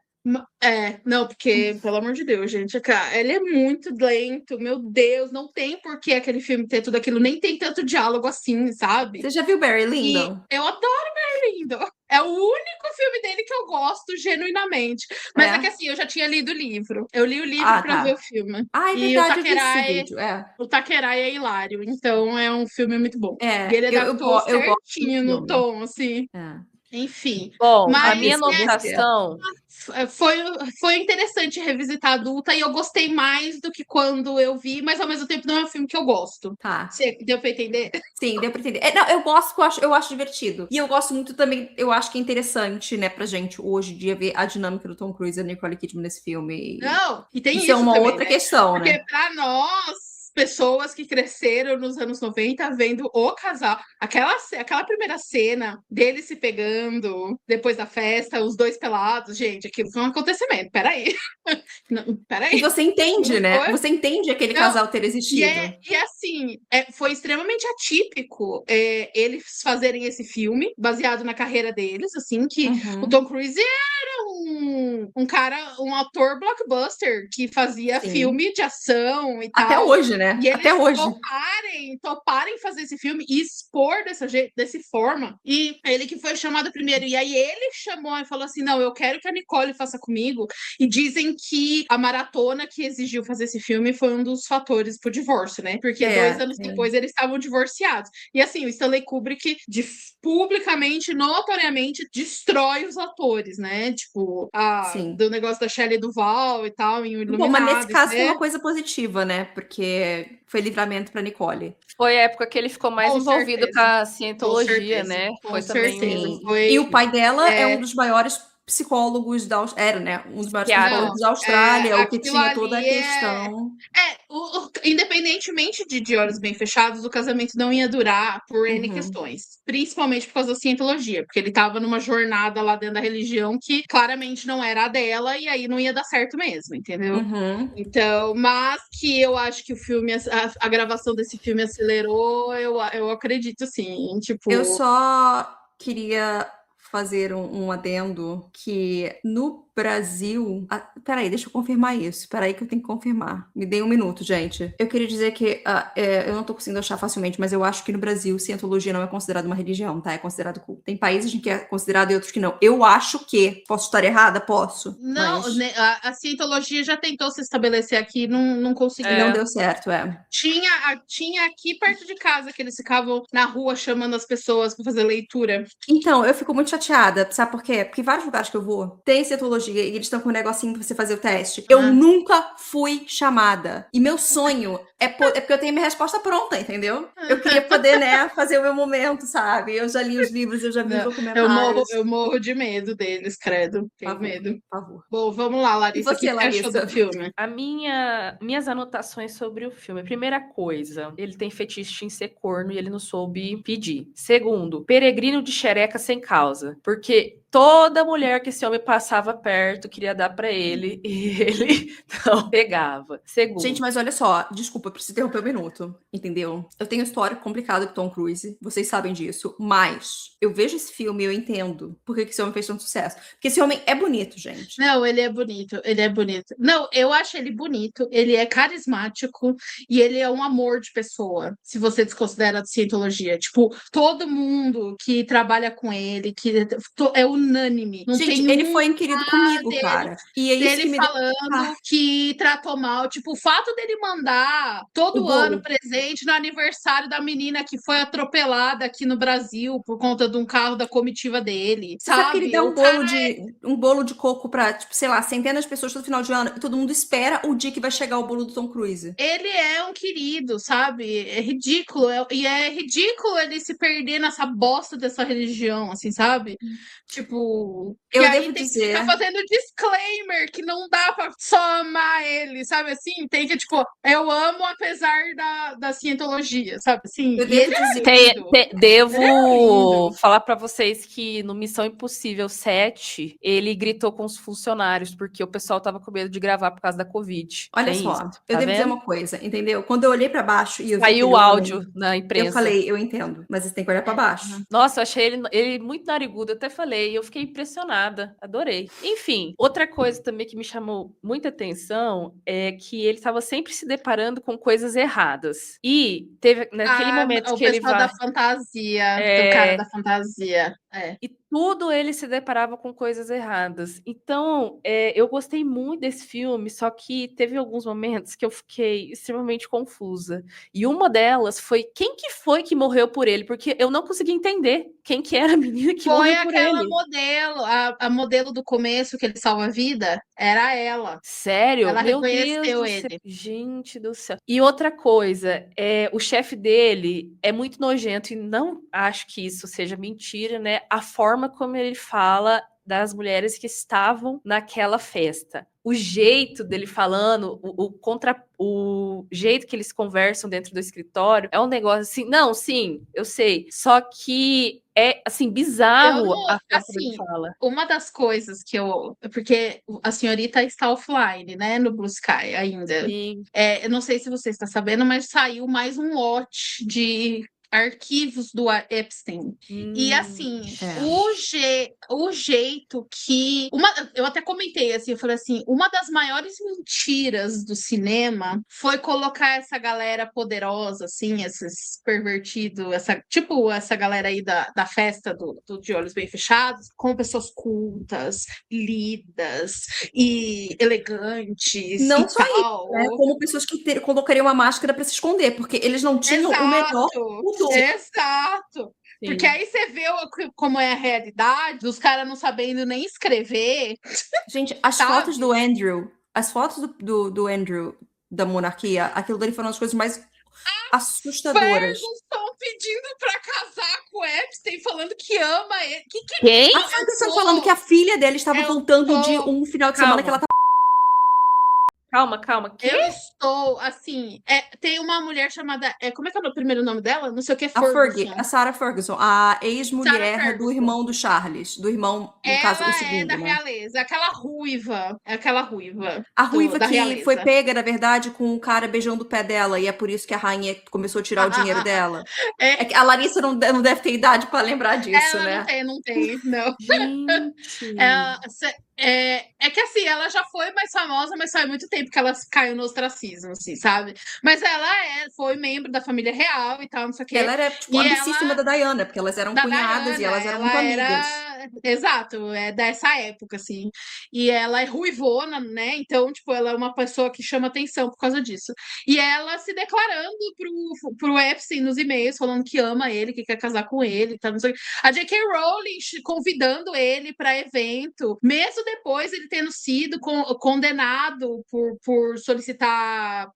Não, porque, pelo amor de Deus, gente, cara, ele é muito lento, meu Deus, não tem por que aquele filme ter tudo aquilo, nem tem tanto diálogo assim, sabe? Você já viu Barry E Lyndon? eu adoro Barry Lyndon. É o único filme dele que eu gosto genuinamente. Mas é que assim, eu já tinha lido o livro. Eu li o livro pra ver o Tá. filme. Ah, é E o verdade, eu vi esse Takerai, vídeo. o Takerai é hilário. Então é um filme muito bom. E ele adaptou Eu gosto do certinho no filme. tom, assim. É. Enfim. Bom, a Mas minha Você. anotação foi interessante revisitar Adulta e eu gostei mais do que quando eu vi, mas ao mesmo tempo não é um filme que eu gosto. Tá. Você deu pra entender? Sim, deu pra entender. Não, eu gosto, eu acho divertido. E eu gosto muito também, eu acho que é interessante, né, pra gente hoje em dia ver a dinâmica do Tom Cruise e da Nicole Kidman nesse filme. Não, e tem Isso é isso uma também, outra né? questão, Porque né? para nós, pessoas que cresceram nos anos 90, vendo o casal, aquela primeira cena deles se pegando depois da festa, os dois pelados, gente, aquilo foi um acontecimento. Peraí. Não, E peraí. você entende, Não né? foi? Você entende aquele Não, casal ter existido. e assim, foi extremamente atípico eles fazerem esse filme, baseado na carreira deles, assim, que o Uhum. Tom Cruise era um cara, um ator blockbuster que fazia Sim. filme de ação e Até tal. hoje, né? E Até eles hoje. toparem fazer esse filme e expor desse forma. E ele que foi chamado primeiro. E aí ele chamou e falou assim: não, eu quero que a Nicole faça comigo. E dizem que a maratona que exigiu fazer esse filme foi um dos fatores pro divórcio, né? Porque 2 anos Sim. depois eles estavam divorciados. E assim, o Stanley Kubrick publicamente, notoriamente, destrói os atores, né? Tipo, Sim. do negócio da Shelley Duvall e tal, em O Bom, mas nesse Iluminado. caso foi uma coisa positiva, né? Porque foi livramento pra Nicole. foi a época que ele ficou mais Com envolvido com certeza. a Com cientologia, certeza. né? Com Foi também certeza. Sim. Foi. E o pai dela é um É, dos maiores psicólogos era, né? Um dos maiores psiquiatra. psicólogos da Austrália, o que aquilo tinha toda a ali questão. independentemente de olhos bem fechados, o casamento não ia durar por N Uhum. questões. Principalmente por causa da cientologia, porque ele estava numa jornada lá dentro da religião que claramente não era a dela, e aí não ia dar certo mesmo, entendeu? Uhum. Então, mas que eu acho que o filme, a gravação desse filme acelerou, eu acredito sim. Eu Tipo, só queria fazer um adendo que no Brasil. Peraí, deixa eu confirmar isso. Peraí, que eu tenho que confirmar. Me dê um minuto, gente. Eu queria dizer que eu não tô conseguindo achar facilmente, mas eu acho que no Brasil cientologia não é considerada uma religião, tá? É considerado culto. Tem países em que é considerado e outros que não. Eu acho que. Posso estar errada? Posso. não, Mas né, a cientologia já tentou se estabelecer aqui, não não conseguiu. deu certo, é. Tinha aqui perto de casa que eles ficavam na rua chamando as pessoas para fazer leitura. Então, eu fico muito chateada, sabe por quê? Porque vários lugares que eu vou tem cientologia e eles estão com um negocinho pra você fazer o teste. Eu nunca fui chamada. E meu sonho é porque eu tenho minha resposta pronta, entendeu? Eu queria poder, né, fazer o meu momento, sabe? Eu já li os livros, eu já vi os documentários. Eu morro de medo deles, credo. Tenho Por favor, medo. por favor. Bom, vamos lá, E Larissa. O que você, você achou do Larissa? filme? Minhas anotações sobre o filme. Primeira coisa, ele tem fetiche em ser corno e ele não soube pedir. Segundo, peregrino de xereca sem causa. Porque toda mulher que esse homem passava perto queria dar pra ele e ele não pegava. Segundo. Gente, mas olha só, desculpa, desculpa, preciso interromper um minuto, entendeu? Eu tenho história complicada com Tom Cruise, vocês sabem disso, mas eu vejo esse filme e eu entendo por que esse homem fez tanto sucesso. Porque esse homem é bonito, gente. Não, ele é bonito, ele é bonito. Não, eu acho ele bonito, ele é carismático e ele é um amor de pessoa, se você desconsidera a cientologia. Tipo, todo mundo que trabalha com ele, que é unânime. Não Gente, tem ele foi inquirido comigo, dele- cara. E é isso dele que me falando que tratou mal. Tipo, o fato dele mandar todo O ano bolo. presente no aniversário da menina que foi atropelada aqui no Brasil por conta de um carro da comitiva dele, Você sabe que ele dá O um bolo de coco pra, tipo, sei lá, centenas de pessoas todo final de ano e todo mundo espera o dia que vai chegar o bolo do Tom Cruise. Ele é um querido, sabe? É ridículo. E é ridículo ele se perder nessa bosta dessa religião, assim, sabe? Tipo, que Eu aí devo tem que dizer- ficar fazendo disclaimer que não dá pra só amar ele, sabe? Assim, tem que, tipo, eu amo apesar da cientologia, sabe? Assim, Eu e devo ele é dizer- lindo. Devo lindo. falar pra vocês que no Missão Impossível 7, ele gritou com os funcionários, porque o pessoal tava com medo de gravar por causa da Covid. Olha Tem só, isso, eu tá devo dizer vendo? uma coisa, entendeu? Quando eu olhei pra baixo e eu vi Saiu aquele o homem, áudio na imprensa. eu falei, eu entendo, mas você tem que olhar pra baixo. Nossa, eu achei ele muito narigudo, eu até falei, eu fiquei impressionada, adorei. Enfim, outra coisa também que me chamou muita atenção é que ele estava sempre se deparando com coisas erradas. E teve naquele momento O que ele pessoal vai. da fantasia, do cara da fantasia. É. E tudo ele se deparava com coisas erradas. Então, eu gostei muito desse filme, só que teve alguns momentos que eu fiquei extremamente confusa. E uma delas foi quem que foi que morreu por ele, porque eu não consegui entender quem que era a menina que Foi morreu por aquela ele. modelo, a modelo do começo que ele salva a vida, era ela. Sério? Ela Meu Deus reconheceu do céu. ele. Gente do céu. E outra coisa, o chefe dele é muito nojento e não acho que isso seja mentira, né? A forma como ele fala das mulheres que estavam naquela festa. O jeito dele falando, o jeito que eles conversam dentro do escritório é um negócio assim, não, sim, eu sei. Só que é assim bizarro a forma como ele fala. Uma das coisas que porque a senhorita está offline, né, no Blue Sky ainda. Sim. Eu não sei se você está sabendo, mas saiu mais um lote de arquivos do Epstein. E assim, o jeito que. Eu até comentei assim, eu falei assim: uma das maiores mentiras do cinema foi colocar essa galera poderosa, assim, esses pervertidos, essa galera aí da festa do De Olhos Bem Fechados, como pessoas cultas, lidas e elegantes. Não e só tal. isso, né? Como pessoas que colocariam uma máscara pra se esconder, porque eles não tinham o menor pudor. Exato. Sim. Porque aí você vê como é a realidade, dos caras não sabendo nem escrever. Gente, as Sabe? fotos do Andrew, as fotos do Andrew da monarquia, aquilo dele foram as coisas mais assustadoras. Ferguson pedindo pra casar com o Epstein, falando que ama ele. Quem? A Ferguson falando que a filha dela estava voltando de um final de semana que ela Calma. Quê? Eu estou, assim, tem uma mulher chamada, como é que é o primeiro nome dela? Não sei o que, a Sarah Ferguson, a ex-mulher do irmão do Charles, do irmão, no caso, o segundo, da né? realeza, aquela ruiva. A ruiva da que realeza. foi pega, na verdade, com o cara beijando o pé dela, e é por isso que a rainha começou a tirar o dinheiro dela. É que a Larissa não deve ter idade pra lembrar disso, Ela né? não tem, não. Gente. É que assim, ela já foi mais famosa, mas faz muito tempo que ela caiu no ostracismo, assim, sabe? Mas ela foi membro da família real e tal, não sei o quê. Ela era, tipo, amicíssima da Diana, porque elas eram cunhadas Diana, e elas eram muito amigas. Exato, é dessa época, assim. E ela é ruivona, né? Então, tipo, ela é uma pessoa que chama atenção por causa disso. E ela se declarando pro Epstein nos e-mails, falando que ama ele, que quer casar com ele, tá? Não sei o quê. A J.K. Rowling convidando ele para evento, mesmo depois ele tendo sido condenado por solicitar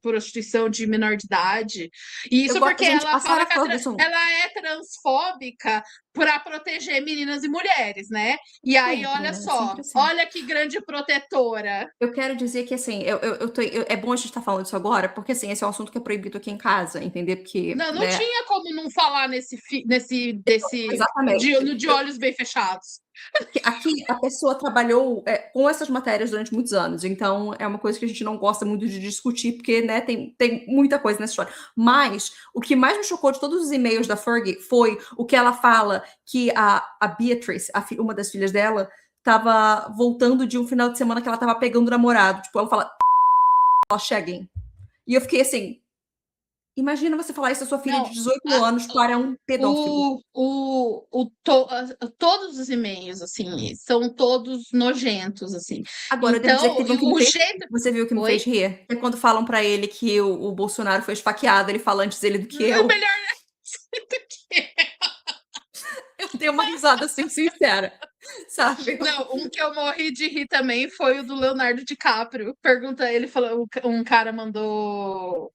prostituição de menor de idade. E isso porque ela fala que ela é transfóbica para proteger meninas e mulheres, né? E aí, olha só, assim. Olha que grande protetora. Eu quero dizer que, assim, é bom a gente estar falando isso agora, porque, assim, esse é um assunto que é proibido aqui em casa, entender? Porque, não tinha como não falar no De Olhos Bem Fechados. Aqui a pessoa trabalhou com essas matérias durante muitos anos, então é uma coisa que a gente não gosta muito de discutir, porque, né, tem muita coisa nessa história. Mas o que mais me chocou de todos os e-mails da Fergie foi o que ela fala que a Beatrice, uma das filhas dela, tava voltando de um final de semana que ela tava pegando o namorado. Tipo, ela fala, cheguem. E eu fiquei assim, imagina você falar isso à sua filha de 18 anos para um pedófilo. Todos os e-mails, assim, são todos nojentos, assim. Agora, eu devo dizer que teve um que me fez, jeito... você viu que me fez rir? É quando falam pra ele que o Bolsonaro foi esfaqueado, ele fala antes dele do que eu. É melhor do que eu dei uma risada assim, sincera. Sabe? Não, um que eu morri de rir também foi o do Leonardo DiCaprio. Pergunta, ele falou, um cara mandou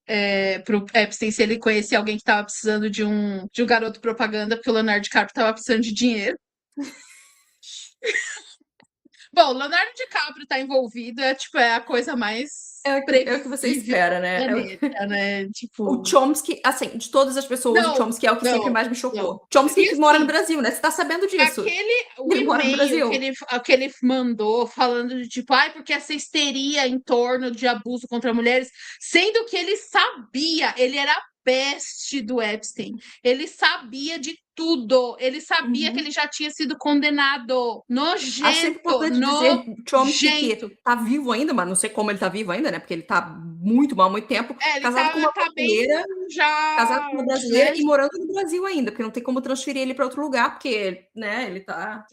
pro Epstein se ele conhecia alguém que tava precisando de um garoto propaganda, porque o Leonardo DiCaprio tava precisando de dinheiro. Bom, o Leonardo DiCaprio tá envolvido, é a coisa mais é o que você espera, né? Planeta, né? Tipo... O Chomsky, assim, de todas as pessoas, o Chomsky é o que sempre mais me chocou. Chomsky que mora no Brasil, né? Você tá sabendo disso. O e-mail que ele mandou falando de tipo, porque essa histeria em torno de abuso contra mulheres, sendo que ele sabia, ele era peste do Epstein. Ele sabia de tudo. Ele sabia que ele já tinha sido condenado. Nojento. Acho importante dizer, Chomsky, que tá vivo ainda, mas não sei como ele tá vivo ainda, né? Porque ele tá muito mal há muito tempo. Casado com uma brasileira, casado com uma brasileira, né? E morando no Brasil ainda, porque não tem como transferir ele para outro lugar, porque, né, ele tá...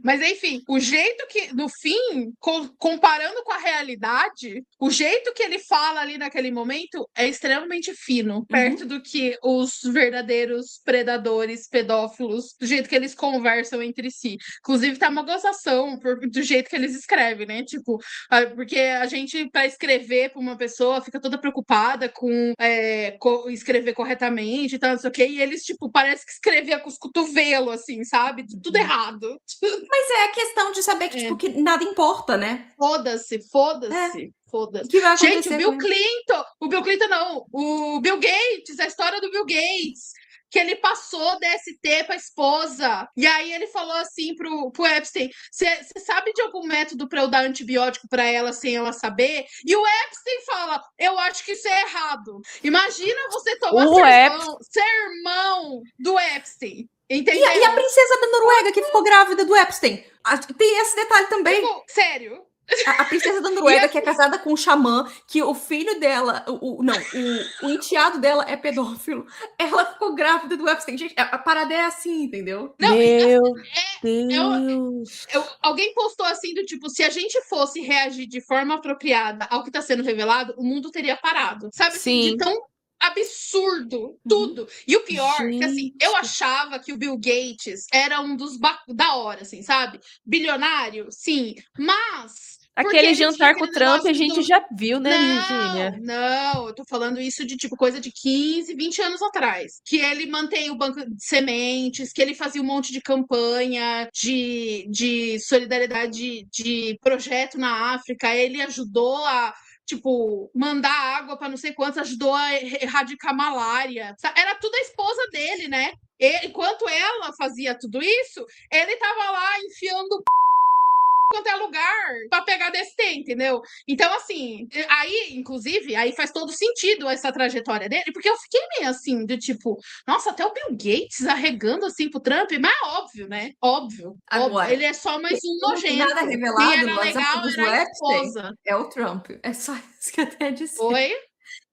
Mas, enfim, o jeito que, no fim, comparando com a realidade, o jeito que ele fala ali naquele momento é extremamente fino, perto do que os verdadeiros predadores, pedófilos, do jeito que eles conversam entre si. Inclusive, tá uma gozação do jeito que eles escrevem, né? Tipo, porque a gente, para escrever para uma pessoa, fica toda preocupada com escrever corretamente e tal, não sei o quê, e eles, tipo, parece que escrevia com os cotovelos, assim, sabe? Tudo errado. Mas é a questão de saber que, tipo, que nada importa, né? Foda-se. Gente, o Bill Clinton não, o Bill Gates, a história do Bill Gates, que ele passou DST pra esposa, e aí ele falou assim pro Epstein, você sabe de algum método pra eu dar antibiótico pra ela sem ela saber? E o Epstein fala, eu acho que isso é errado. Imagina você tomar sermão do Epstein. Entendeu? E a princesa da Noruega que ficou grávida do Epstein. Tem esse detalhe também. Tipo, sério? A princesa da Noruega, que é casada com um xamã, que o filho dela, o enteado dela é pedófilo. Ela ficou grávida do Epstein. Gente, a parada é assim, entendeu? Não, Deus. Alguém postou assim do tipo, se a gente fosse reagir de forma apropriada ao que tá sendo revelado, o mundo teria parado. Sabe assim, de tão absurdo, tudo. E o pior, que assim, eu achava que o Bill Gates era um dos da hora, assim, sabe? Bilionário, sim, mas... Aquele jantar com o Trump a gente já viu, né, Virgínia? Não, eu tô falando isso de tipo coisa de 15, 20 anos atrás. Que ele mantém o banco de sementes, que ele fazia um monte de campanha de solidariedade, de projeto na África, ele ajudou a... tipo, mandar água para não sei quantos, ajudou a erradicar malária. Era tudo a esposa dele, né? Enquanto ela fazia tudo isso, ele tava lá enfiando quanto é lugar para pegar DST, entendeu? Então, assim, inclusive, faz todo sentido essa trajetória dele, porque eu fiquei meio assim, do tipo, nossa, até o Bill Gates arregando assim pro Trump, mas é óbvio, né? Óbvio. Agora, ele é só mais um nojento. Nada revelado Quem era no legal do era a esposa. É o Trump. É só isso que eu tenho a dizer. Oi?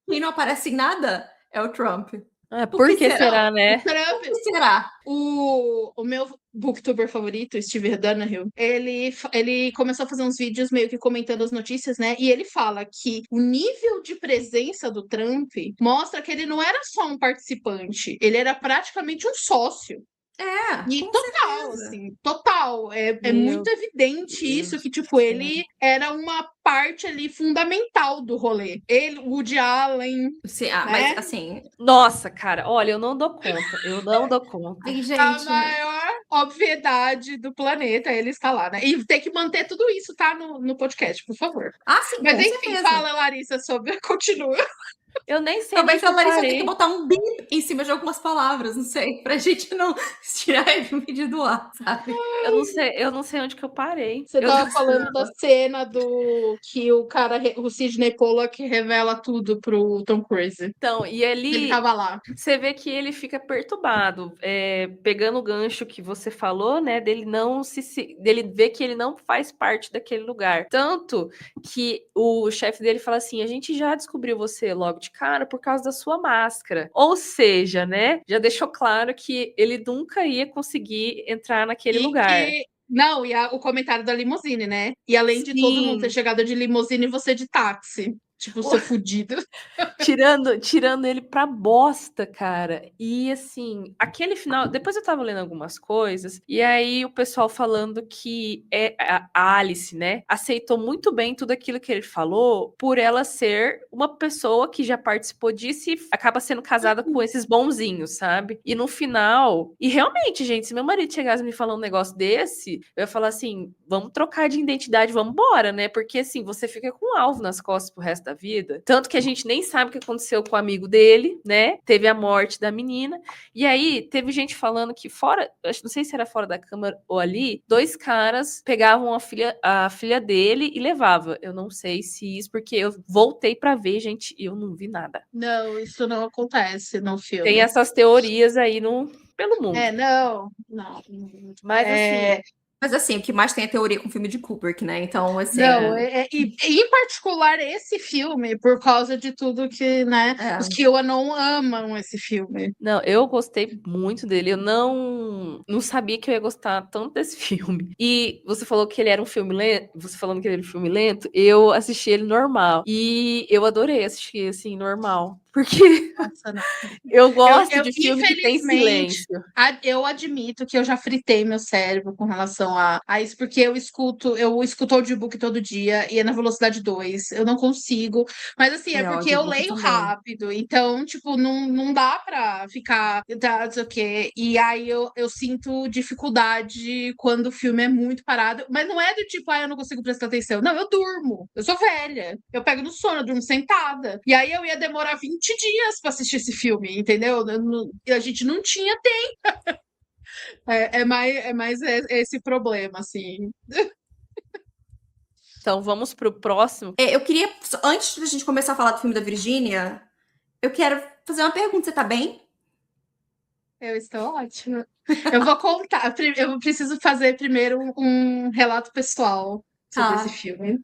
Quem não aparece em nada é o Trump. Por que será, né? Por que será? O meu booktuber favorito, Steve Donahue, ele começou a fazer uns vídeos meio que comentando as notícias, né? E ele fala que o nível de presença do Trump mostra que ele não era só um participante, ele era praticamente um sócio. E total, assim, total. É muito evidente isso, que, tipo, ele era uma parte ali fundamental do rolê. Ele, o Woody Allen. Sim, né? Mas assim. Nossa, cara, olha, eu não dou conta. Ai, gente. A maior obviedade do planeta, ele está lá, né? E tem que manter tudo isso, tá? No podcast, por favor. Sim, mas com enfim, certeza. fala, Larissa, sobre. Continua. Eu nem sei Talvez onde a eu Larissa tenha que parei. botar um bip em cima de algumas palavras, não sei, pra gente não tirar o vídeo do ar, sabe? Eu não sei onde que eu parei. Você Eu tava falando da cena do que o cara, o Sidney Pollack revela tudo pro Tom Cruise. Então, e Ele ali tava lá. você vê que ele fica perturbado, pegando o gancho que você falou, né, dele ver que ele não faz parte daquele lugar. Tanto que o chefe dele fala assim: a gente já descobriu você logo de cara por causa da sua máscara. Ou seja, né, já deixou claro que ele nunca ia conseguir entrar naquele E lugar. que. Não, e o comentário da limusine, né? E além de todo mundo ter Sim. chegado de limusine, você de táxi. Tipo, seu fudido. Tirando ele pra bosta, cara. E assim, aquele final. Depois eu tava lendo algumas coisas, e aí o pessoal falando que a Alice, né, aceitou muito bem tudo aquilo que ele falou, por ela ser uma pessoa que já participou disso e acaba sendo casada com esses bonzinhos, sabe? E no final. E realmente, gente, se meu marido chegasse me falando um negócio desse, eu ia falar assim: vamos trocar de identidade, vamos embora, né? Porque assim, você fica com um alvo nas costas pro resto da vida. Tanto que a gente nem sabe o que aconteceu com o amigo dele, né? Teve a morte da menina. E aí, teve gente falando que fora, não sei se era fora da câmara ou ali, dois caras pegavam a filha dele e levava. Eu não sei se isso, porque eu voltei pra ver, gente, e eu não vi nada. Não, isso não acontece no Tem filme. essas teorias aí pelo mundo. Não, não. Mas assim, Mas assim, o que mais tem é teoria com filme de Kubrick, né? Então, assim, Não, e em particular esse filme, por causa de tudo que, né, os QAnon amam esse filme. não, eu gostei muito dele. Eu não sabia que eu ia gostar tanto desse filme. E você falou que ele era um filme lento. Você falando que ele era um filme lento, eu assisti ele normal. E eu adorei assistir assim, normal. Porque Nossa, não. eu gosto Eu, de filme que tem infelizmente, silêncio. eu admito que eu já fritei meu cérebro com relação a isso, porque eu escuto audiobook todo dia e é na velocidade 2. Eu não consigo. Mas assim, é é porque eu audiobook leio também. rápido, então, tipo, não dá pra ficar, tá, não sei o quê. E aí eu sinto dificuldade quando o filme é muito parado, mas não é do tipo, eu não consigo prestar atenção. Não, eu durmo. Eu sou velha. Eu pego no sono, eu durmo sentada. E aí eu ia demorar 20 dias pra assistir esse filme, entendeu? A gente não tinha tempo. É mais esse problema, assim. Então vamos pro próximo. Eu queria, antes da gente começar a falar do filme da Virgínia, eu quero fazer uma pergunta. Você tá bem? Eu estou ótima. Eu vou contar. Eu preciso fazer primeiro um relato pessoal sobre esse Tá. filme.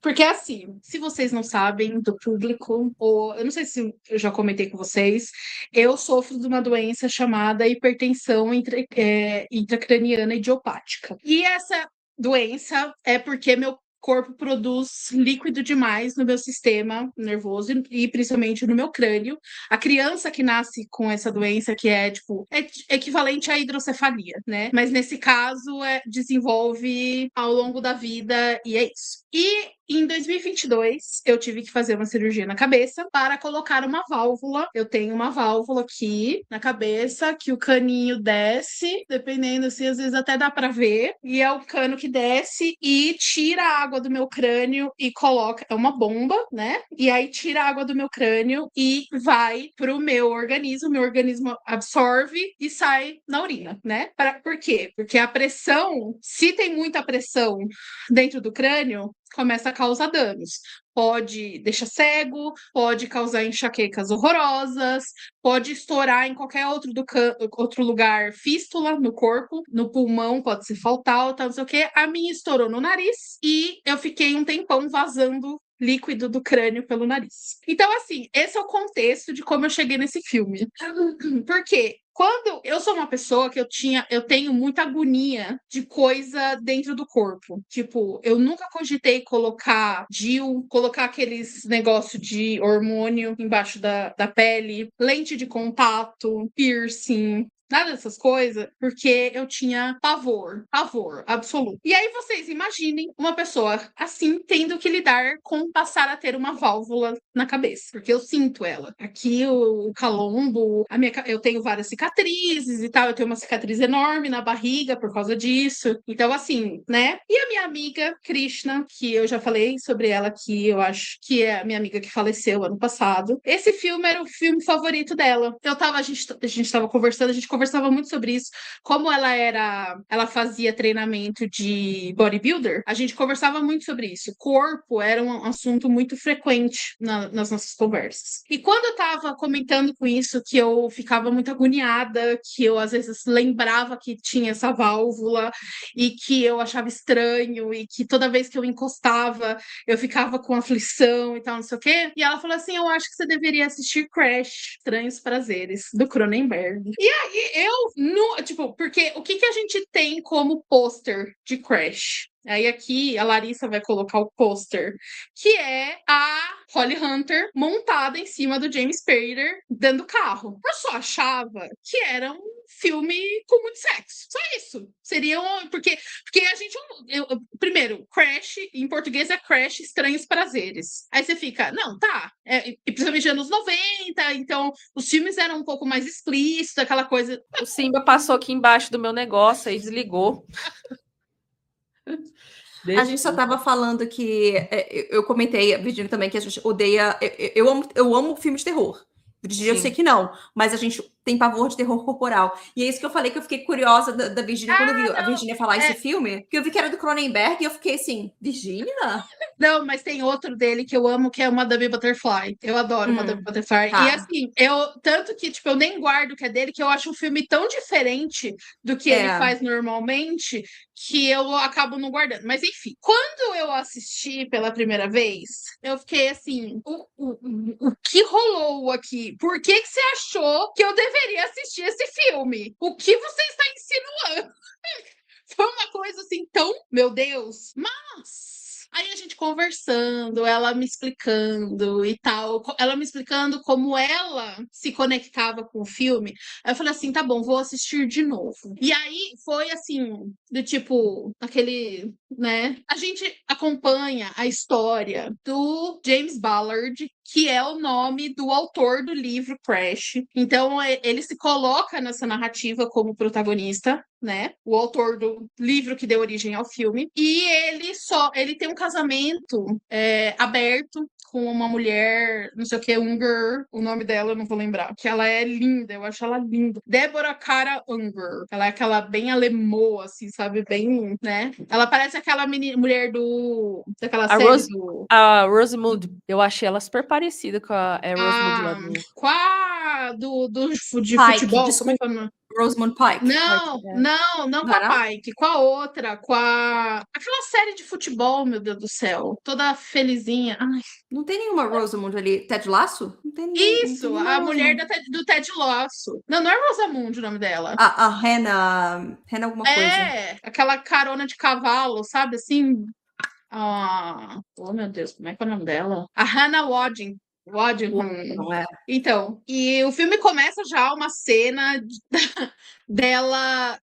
Porque, assim, se vocês não sabem do público, ou eu não sei se eu já comentei com vocês, eu sofro de uma doença chamada hipertensão intracraniana idiopática. E essa doença é porque meu corpo produz líquido demais no meu sistema nervoso e principalmente no meu crânio. A criança que nasce com essa doença, que é tipo, é equivalente à hidrocefalia, né? Mas nesse caso desenvolve ao longo da vida e é isso. E em 2022, eu tive que fazer uma cirurgia na cabeça para colocar uma válvula. Eu tenho uma válvula aqui na cabeça que o caninho desce, dependendo assim, às vezes até dá para ver, e é o cano que desce e tira a água do meu crânio e coloca, é uma bomba, né? E aí tira a água do meu crânio e vai pro meu organismo absorve e sai na urina, né? Por quê? Porque a pressão, se tem muita pressão dentro do crânio, começa a causar danos. Pode deixar cego, pode causar enxaquecas horrorosas, pode estourar em qualquer outro lugar, fístula no corpo, no pulmão, pode ser faltar, tal, não sei o quê. A minha estourou no nariz e eu fiquei um tempão vazando líquido do crânio pelo nariz. Então, assim, esse é o contexto de como eu cheguei nesse filme. Por quê? Quando eu sou uma pessoa que eu tenho muita agonia de coisa dentro do corpo. Tipo, eu nunca cogitei colocar DIU, colocar aqueles negócio de hormônio embaixo da pele, lente de contato, piercing, nada dessas coisas, porque eu tinha pavor absoluto. E aí vocês imaginem uma pessoa assim tendo que lidar com passar a ter uma válvula na cabeça, porque eu sinto ela. Aqui o calombo, eu tenho várias cicatrizes e tal, eu tenho uma cicatriz enorme na barriga por causa disso. Então assim, né? E a minha amiga Krishna, que eu já falei sobre ela aqui, eu acho que é a minha amiga que faleceu ano passado. Esse filme era o filme favorito dela. A gente tava conversando, a gente conversava muito sobre isso, como ela fazia treinamento de bodybuilder, a gente conversava muito sobre isso. Corpo era um assunto muito frequente nas nossas conversas. E quando eu tava comentando com isso, que eu ficava muito agoniada, que eu às vezes lembrava que tinha essa válvula e que eu achava estranho e que toda vez que eu encostava eu ficava com aflição e tal, não sei o quê. E ela falou assim: eu acho que você deveria assistir Crash, Estranhos Prazeres, do Cronenberg. E aí tipo, porque o que a gente tem como pôster de Crash? Aí aqui a Larissa vai colocar o pôster, que é a Holly Hunter montada em cima do James Spader dando carro. Eu só achava que era um filme com muito sexo. Só isso. Seria porque a gente primeiro, Crash em português é Crash Estranhos Prazeres. Aí você fica, não, tá. E principalmente anos 90, então os filmes eram um pouco mais explícitos, aquela coisa. O Simba passou aqui embaixo do meu negócio e desligou. A gente só tava falando que eu comentei, a Virginia também, que a gente odeia. Eu amo filme de terror. Virginia, eu sei que não, mas a gente tem pavor de terror corporal. E é isso que eu falei, que eu fiquei curiosa da Virginia quando eu vi a Virginia falar esse filme, porque eu vi que era do Cronenberg e eu fiquei assim, Virginia? Não, mas tem outro dele que eu amo, que é o Madame Butterfly. Eu adoro Madame Butterfly. Tá. E assim, tanto que, tipo, eu nem guardo o que é dele, que eu acho um filme tão diferente do que ele faz normalmente, que eu acabo não guardando. Mas enfim, quando eu assisti pela primeira vez, eu fiquei assim, o que rolou aqui? Por que você achou que eu deveria assistir esse filme? O que você está insinuando? Foi uma coisa assim tão, meu Deus, mas aí a gente conversando, ela me explicando e tal, ela me explicando como ela se conectava com o filme. Aí eu falei assim, tá bom, vou assistir de novo. E aí foi assim, do tipo, aquele, né? A gente acompanha a história do James Ballard, que é o nome do autor do livro Crash. Então, ele se coloca nessa narrativa como protagonista, né? O autor do livro que deu origem ao filme. E ele tem um casamento aberto com uma mulher, não sei o que, Unger, o nome dela eu não vou lembrar, que ela é linda, eu acho ela linda. Deborah Kara Unger. Ela é aquela bem alemoa, assim, sabe? Bem, né? Ela parece aquela mulher daquela série do... A Rosamund, eu achei ela super parecida com a Rosamund lá do... Com a de Pike, futebol, como é que é o nome? Rosamund Pike. Não com a Pike, com a outra, com aquela série de futebol, meu Deus do céu, toda felizinha. Ai. Não tem nenhuma Rosamund ali. Ted Lasso? Não tem ninguém. Isso, não tem a mulher do Ted Lasso. Não é Rosamund o nome dela. A Hannah alguma coisa. É, aquela carona de cavalo, sabe assim? Oh, meu Deus, como é que é o nome dela? A Hannah Waddingham. Não é. Então, e o filme começa já uma cena dela,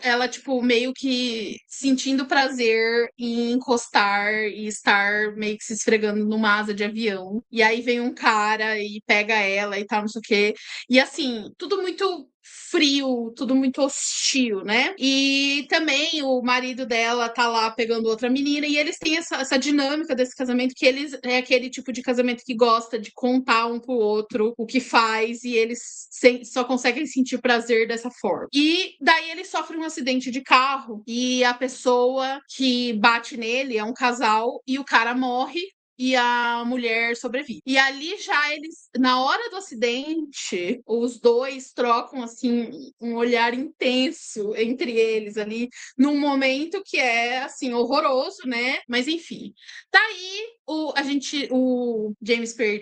ela, tipo, meio que sentindo prazer em encostar e estar meio que se esfregando numa asa de avião. E aí vem um cara e pega ela e tal, não sei o quê. E assim, tudo muito frio, tudo muito hostil, né? E também o marido dela tá lá pegando outra menina e eles têm essa dinâmica desse casamento, que eles é aquele tipo de casamento que gosta de contar um pro outro o que faz e eles só conseguem sentir prazer dessa forma. E daí ele sofre um acidente de carro e a pessoa que bate nele é um casal e o cara morre e a mulher sobrevive. E ali já eles, na hora do acidente, os dois trocam assim um olhar intenso entre eles ali, num momento que é assim horroroso, né? Mas enfim. Daí o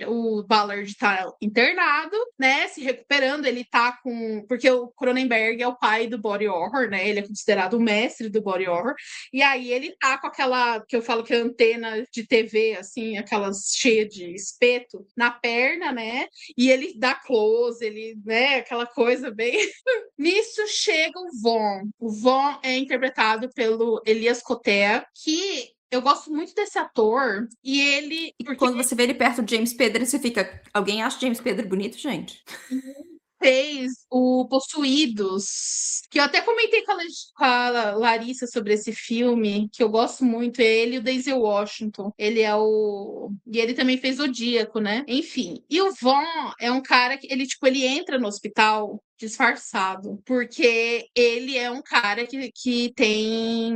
o Ballard tá internado, né, se recuperando, ele tá porque o Cronenberg é o pai do body horror, né, ele é considerado o mestre do body horror, e aí ele tá com aquela, que eu falo que é antena de TV, assim, aquelas cheias de espeto na perna, né, e ele dá close, ele, né, aquela coisa bem... Nisso chega o Vaughn. O Vaughn é interpretado pelo Elias Koteas, que eu gosto muito desse ator, e ele... E quando você vê ele perto de James Spader, você fica... Alguém acha James Spader bonito, gente? fez o Possuídos, que eu até comentei com a Larissa sobre esse filme, que eu gosto muito, é ele e o Denzel Washington. Ele é o... E ele também fez Zodíaco, né? Enfim. E o Vaughn é um cara que, ele entra no hospital disfarçado, porque ele é um cara que tem...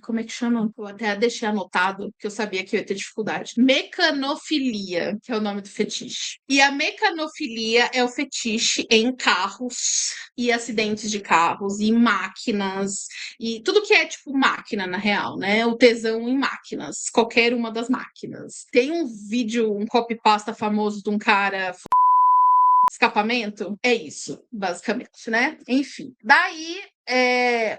como é que chama? Eu até deixei anotado, que eu sabia que eu ia ter dificuldade. Mecanofilia, que é o nome do fetiche. E a mecanofilia é o fetiche em carros e acidentes de carros e máquinas e tudo que é tipo máquina na real, né? O tesão em máquinas, qualquer uma das máquinas. Tem um vídeo, um copypasta famoso de um cara escapamento, é isso, basicamente, né? Enfim. Daí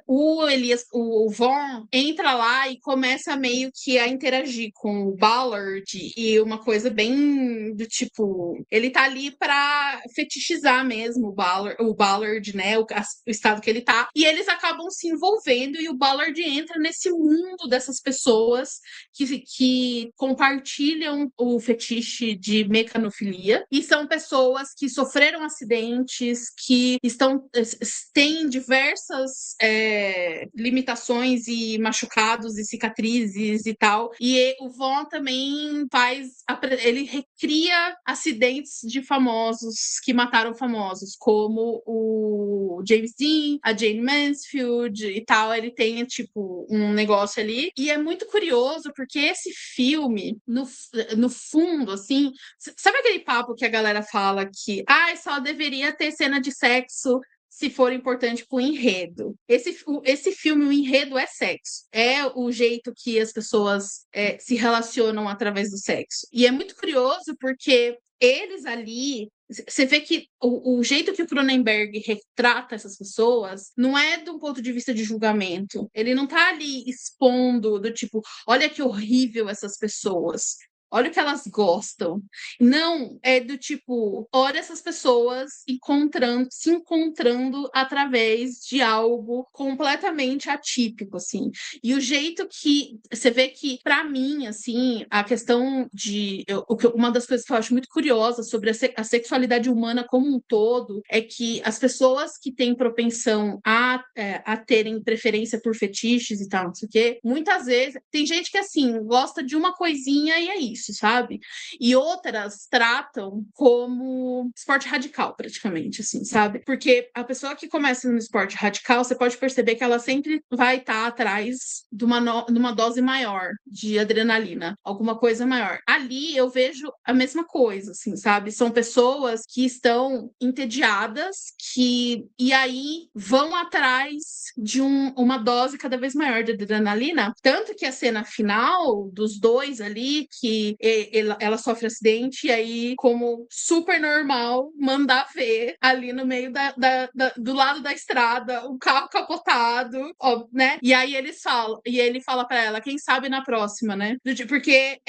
o Vaughn entra lá e começa meio que a interagir com o Ballard, e uma coisa bem do tipo, ele tá ali pra fetichizar mesmo o Ballard, né, o estado que ele tá, e eles acabam se envolvendo, e o Ballard entra nesse mundo dessas pessoas que compartilham o fetiche de mecanofilia, e são pessoas que sofreram acidentes, que têm diversas limitações e machucados e cicatrizes e tal. E o Vaughn também ele recria acidentes de famosos que mataram famosos, como o James Dean, a Jane Mansfield e tal. Ele tem, tipo, um negócio ali. E é muito curioso, porque esse filme, no fundo, assim, sabe aquele papo que a galera fala que só deveria ter cena de sexo se for importante pro enredo. Esse filme, o enredo é sexo. É o jeito que as pessoas se relacionam através do sexo. E é muito curioso porque eles ali... Você vê que o jeito que o Cronenberg retrata essas pessoas não é de um ponto de vista de julgamento. Ele não tá ali expondo do tipo, olha que horrível essas pessoas. Olha o que elas gostam. Não, é do tipo, olha essas pessoas se encontrando através de algo completamente atípico, assim. E o jeito que você vê que, para mim, assim, a questão uma das coisas que eu acho muito curiosa sobre a sexualidade humana como um todo é que as pessoas que têm propensão a terem preferência por fetiches e tal, não sei o quê, muitas vezes tem gente que, assim, gosta de uma coisinha e é isso, sabe? E outras tratam como esporte radical, praticamente, assim, sabe? Porque a pessoa que começa no esporte radical, você pode perceber que ela sempre vai estar atrás de uma dose maior de adrenalina, alguma coisa maior. Ali eu vejo a mesma coisa, assim, sabe? São pessoas que estão entediadas, e aí vão atrás de uma dose cada vez maior de adrenalina, tanto que a cena final dos dois ali, que ela sofre acidente, e aí, como super normal, mandar ver ali no meio do lado da estrada, o carro capotado, ó, né? E aí ele fala pra ela, quem sabe na próxima, né? Porque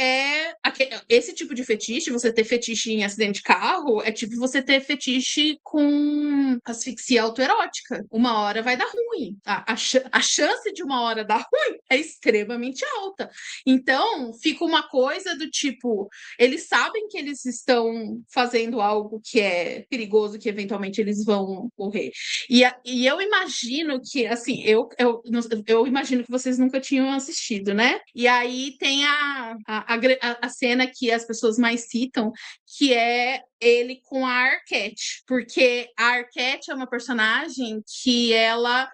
esse tipo de fetiche, você ter fetiche em acidente de carro, é tipo você ter fetiche com asfixia autoerótica. Uma hora vai dar ruim. A chance de uma hora dar ruim é extremamente alta. Então, fica uma coisa do tipo, eles sabem que eles estão fazendo algo que é perigoso, que eventualmente eles vão morrer. E eu imagino que, assim, eu imagino que vocês nunca tinham assistido, né? E aí tem a cena que as pessoas mais citam, que é ele com a Arquette, porque a Arquette é uma personagem que ela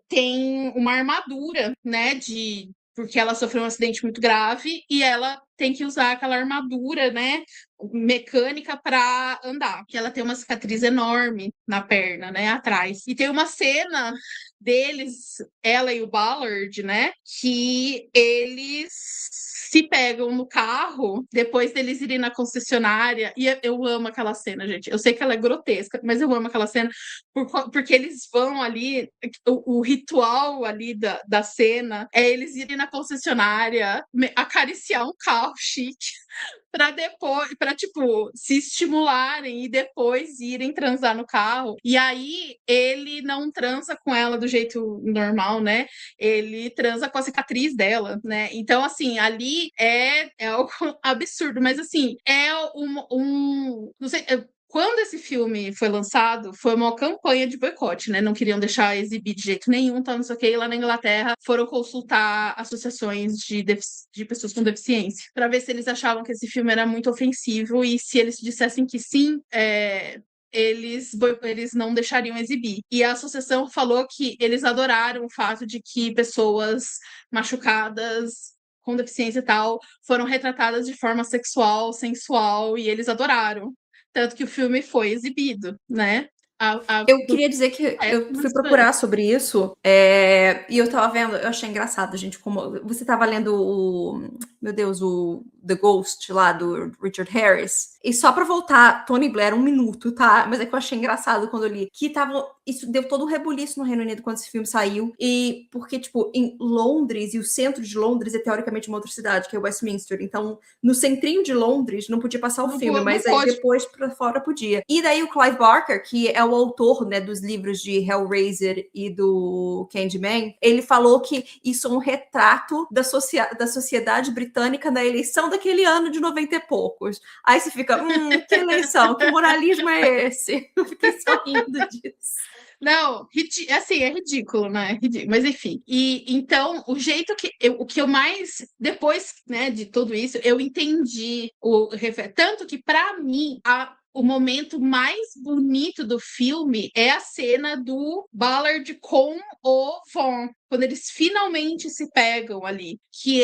tem uma armadura, né, porque ela sofreu um acidente muito grave e ela tem que usar aquela armadura, né, mecânica para andar, que ela tem uma cicatriz enorme na perna, né, atrás. E tem uma cena deles, ela e o Ballard, né, que eles se pegam no carro depois deles irem na concessionária. E eu amo aquela cena, gente. Eu sei que ela é grotesca, mas eu amo aquela cena porque eles vão ali, o ritual ali da cena é eles irem na concessionária acariciar um carro chique para depois, para tipo, se estimularem e depois irem transar no carro. E aí ele não transa com ela do jeito normal, né? Ele transa com a cicatriz dela, né? Então, assim, ali é algo absurdo, mas assim, é não sei, quando esse filme foi lançado, foi uma campanha de boicote, né? Não queriam deixar exibir de jeito nenhum, tal, não sei o quê. E lá na Inglaterra foram consultar associações de pessoas com deficiência para ver se eles achavam que esse filme era muito ofensivo e se eles dissessem que sim, eles não deixariam exibir. E a associação falou que eles adoraram o fato de que pessoas machucadas com deficiência e tal foram retratadas de forma sexual, sensual, e eles adoraram. Tanto que o filme foi exibido, né? Eu queria dizer que eu fui procurar sobre isso, e eu tava vendo, eu achei engraçado, gente, como você tava lendo meu Deus, o The Ghost lá do Richard Harris, e só pra voltar, Tony Blair, 1 minuto, tá? Mas é que eu achei engraçado quando eu li, que isso deu todo um rebuliço no Reino Unido quando esse filme saiu, e porque, tipo, em Londres, e o centro de Londres é teoricamente uma outra cidade, que é Westminster, então no centrinho de Londres não podia passar o filme, mas aí depois pra fora podia. E daí o Clive Barker, que é o autor, né, dos livros de Hellraiser e do Candyman, ele falou que isso é um retrato da sociedade britânica na eleição daquele ano de 90 e poucos. Aí você fica, que eleição, que moralismo é esse? Eu fiquei só rindo disso. Não, assim, é ridículo, né? Mas enfim. E então, o jeito o que eu mais depois, né, de tudo isso, eu entendi tanto que para mim o momento mais bonito do filme é a cena do Ballard com o Vaughn, quando eles finalmente se pegam ali, que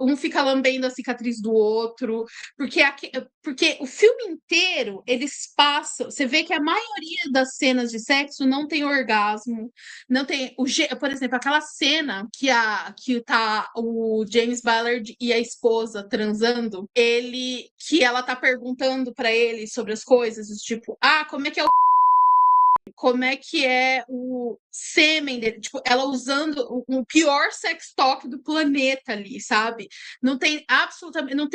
um fica lambendo a cicatriz do outro, porque o filme inteiro eles passam, você vê que a maioria das cenas de sexo não tem orgasmo, não tem por exemplo, aquela cena que tá o James Ballard e a esposa transando, que ela tá perguntando para ele sobre as coisas, tipo, como é que é como é que é o sêmen dele, tipo, ela usando o pior sex talk do planeta ali, sabe? Não tem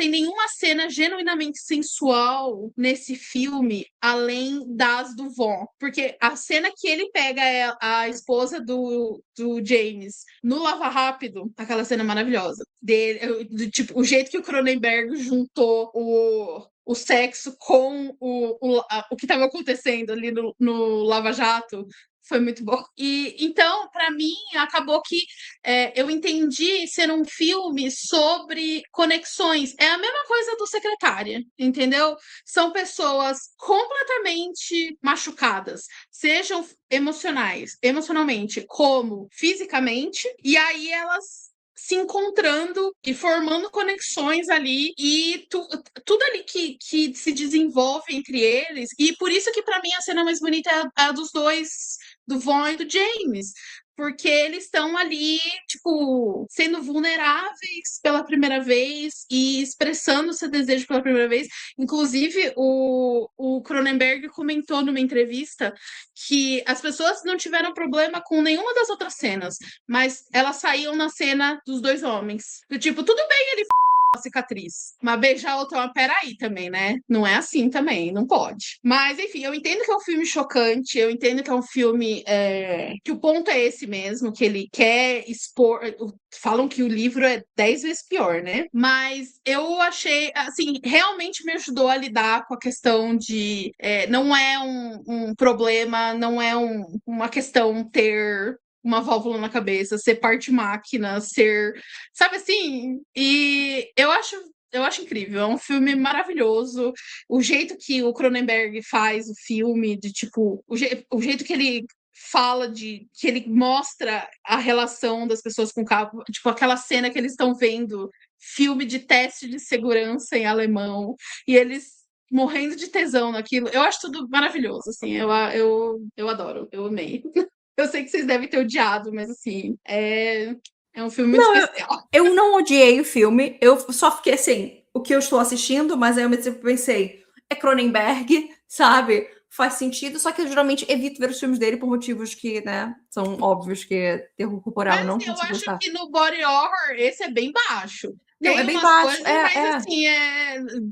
nenhuma cena genuinamente sensual nesse filme, além das do Vaughn, porque a cena que ele pega a esposa do James no Lava Rápido, aquela cena maravilhosa dele, tipo, o jeito que o Cronenberg juntou o sexo com o que estava acontecendo ali no Lava Jato foi muito bom. E então, para mim, acabou que eu entendi ser um filme sobre conexões. É a mesma coisa do Secretária, entendeu? São pessoas completamente machucadas, sejam emocionalmente, como fisicamente, e aí elas se encontrando e formando conexões ali e tudo ali que se desenvolve entre eles. E por isso que para mim a cena mais bonita é a dos dois, do Vaughn e do James, porque eles estão ali, tipo, sendo vulneráveis pela primeira vez e expressando seu desejo pela primeira vez. Inclusive, o Cronenberg comentou numa entrevista que as pessoas não tiveram problema com nenhuma das outras cenas, mas elas saíam na cena dos dois homens. Tipo, tudo bem ele a cicatriz, mas beijar outro, peraí também, né? Não é assim também, não pode. Mas, enfim, eu entendo que é um filme chocante, eu entendo que é um filme que o ponto é esse mesmo, que ele quer expor. Falam que o livro é 10 vezes pior, né? Mas eu achei, assim, realmente me ajudou a lidar com a questão de não é um problema, não é uma questão ter uma válvula na cabeça, ser parte máquina, sabe assim? E eu acho incrível, é um filme maravilhoso. O jeito que o Cronenberg faz o filme, de tipo, o jeito que ele fala que ele mostra a relação das pessoas com o carro, tipo, aquela cena que eles estão vendo filme de teste de segurança em alemão, e eles morrendo de tesão naquilo. Eu acho tudo maravilhoso, assim, eu adoro, eu amei. Eu sei que vocês devem ter odiado, mas assim, é um filme muito Não, especial. eu não odiei o filme, eu só fiquei assim, o que eu estou assistindo, mas aí eu mesmo tempo pensei, é Cronenberg, sabe? Faz sentido, só que eu geralmente evito ver os filmes dele por motivos que, né, são óbvios, que é terror corporal, Mas não assim, eu consigo acho gostar. que no body horror esse é bem baixo. Não, é Tem bem umas baixo, coisas, mas assim,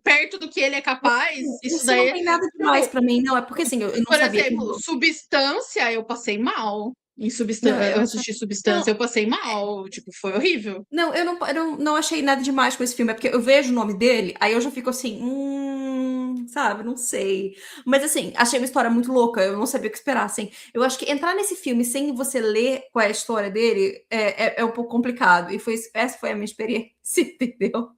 perto do que ele é capaz, isso Isso não daí. tem nada demais Tipo, pra mim, não, é porque assim, eu não por sabia que... exemplo, Substância, eu passei mal. Em Não, Substância, eu assisti Substância, não, eu passei mal. Tipo, foi horrível. não, eu não achei nada demais com esse filme, é porque eu vejo o nome dele, aí eu já fico assim, sabe, não sei. Mas assim, achei uma história muito louca, eu não sabia o que esperar, assim. Eu acho que entrar nesse filme sem você ler qual é a história dele é um pouco complicado, e essa foi a minha experiência, entendeu?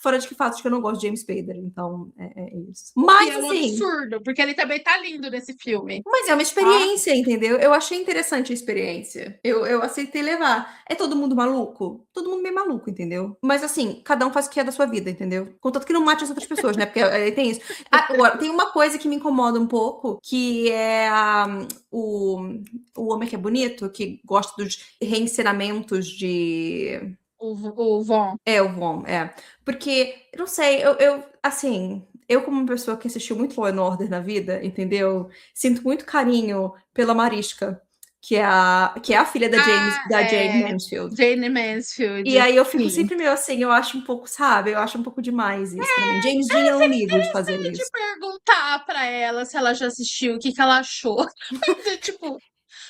Fora de que fato que eu não gosto de James Spader, então é isso. O que Mas é um assim, absurdo, porque ele também tá lindo nesse filme. mas é uma Tá? experiência, entendeu? Eu achei interessante a experiência. Eu aceitei levar. É todo mundo maluco? Todo mundo meio maluco, entendeu? Mas assim, cada um faz o que é da sua vida, entendeu? Contanto que não mate as outras pessoas, né? Porque tem isso. Agora, tem uma coisa que me incomoda um pouco, que é o, o homem que é bonito, que gosta dos reencenamentos de... O Von. O Von, é. Porque, eu não sei, assim, eu como uma pessoa que assistiu muito Law and Order na vida, entendeu? Sinto muito carinho pela Mariska, que é a filha da Jane Mansfield. Jane Mansfield. E aí eu fico Sim. sempre meio assim, eu acho um pouco, sabe? Eu acho um pouco demais isso pra mim. James Dean eu não ligo de fazer De isso. perguntar pra ela se ela já assistiu, o que que ela achou. Tipo,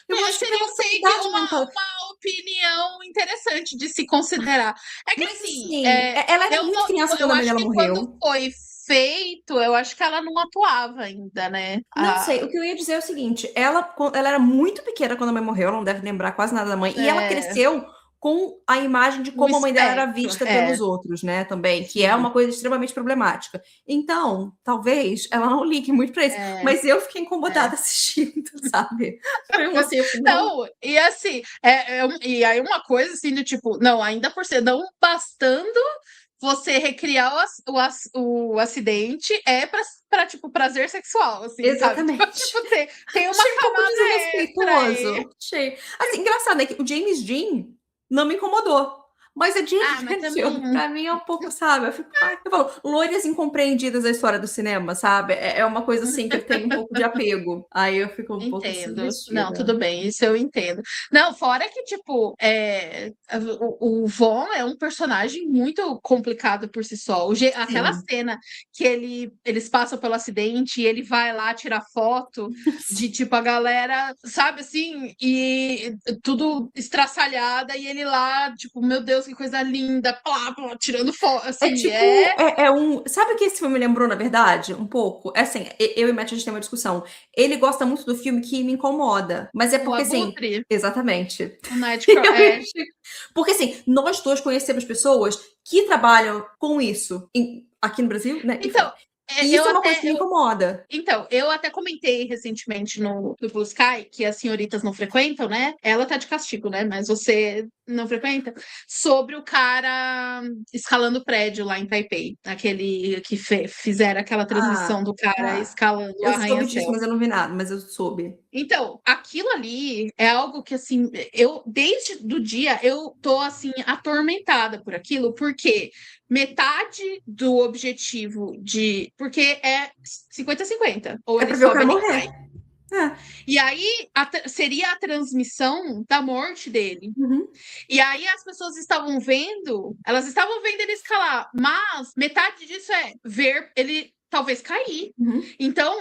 Eu acho que seria pela um sua take, idade mental. uma opinião interessante de se considerar. É que Mas assim, assim, ela era eu, muito criança eu quando a mãe acho dela que quando morreu. foi feito, eu acho que ela não atuava ainda, né? Não sei, o que eu ia dizer é o seguinte, ela era muito pequena quando a mãe morreu, ela não deve lembrar quase nada da mãe, e ela cresceu com a imagem de O como a mãe dela era espectro, vista pelos outros, né, também, que é sim, uma coisa extremamente problemática. Então, talvez ela não ligue muito pra isso, mas eu fiquei incomodada assistindo, sabe? Foi assim, eu falei, não. Não, e assim, e aí uma coisa assim do tipo, não, ainda por ser não bastando você recriar o acidente pra, tipo, prazer sexual, assim, sabe? Então, Exatamente. tipo, tem uma Achei um pouco camada extra aí. desrespeitoso. Achei. Assim, engraçado, né? Que o James Dean não me incomodou. Mas a Jane Ah, mas Mansfield, também. pra mim, é um pouco, sabe? Eu falo, loiras incompreendidas da história do cinema, sabe? É uma coisa assim que eu tenho um pouco de apego. Aí eu fico um pouco assim, Entendo. Não, vestida. tudo bem, isso eu entendo. Não, fora que, tipo, o Von é um personagem muito complicado por si só. Aquela Sim. cena que eles passam pelo acidente e ele vai lá tirar foto de, tipo, a galera, sabe assim, e tudo estraçalhada e ele lá, tipo, meu Deus, que coisa linda, plá, plá, tirando foto, É assim, tipo, sabe o que esse filme me lembrou, na verdade? Um pouco? É assim, eu e o Matt, a gente tem uma discussão. Ele gosta muito do filme que me incomoda. Mas é o porque, assim, Abutre, exatamente. o Nightcrawler. Porque, assim, nós dois conhecemos pessoas que trabalham com isso aqui no Brasil, né? E Então, fora. E eu isso é uma coisa que até. me incomoda. Então, eu até comentei recentemente no Blue Sky que as senhoritas não frequentam, né? Ela tá de castigo, né? Mas você não frequenta. Sobre o cara escalando o prédio lá em Taipei. Aquele que fizeram aquela Ah, transmissão do cara tá. escalando o Eu soube disso, arranha-céu. mas eu não vi nada, mas eu soube. Então, aquilo ali é algo que, assim, desde do dia, eu tô, assim, atormentada por aquilo, porque metade do objetivo porque é 50-50, ou É ele pra ver o sobe cara ou ele morrer. cai. É. E aí, seria a transmissão da morte dele. Uhum. E aí as pessoas elas estavam vendo ele escalar, mas metade disso é ver ele talvez cair. Uhum. Então,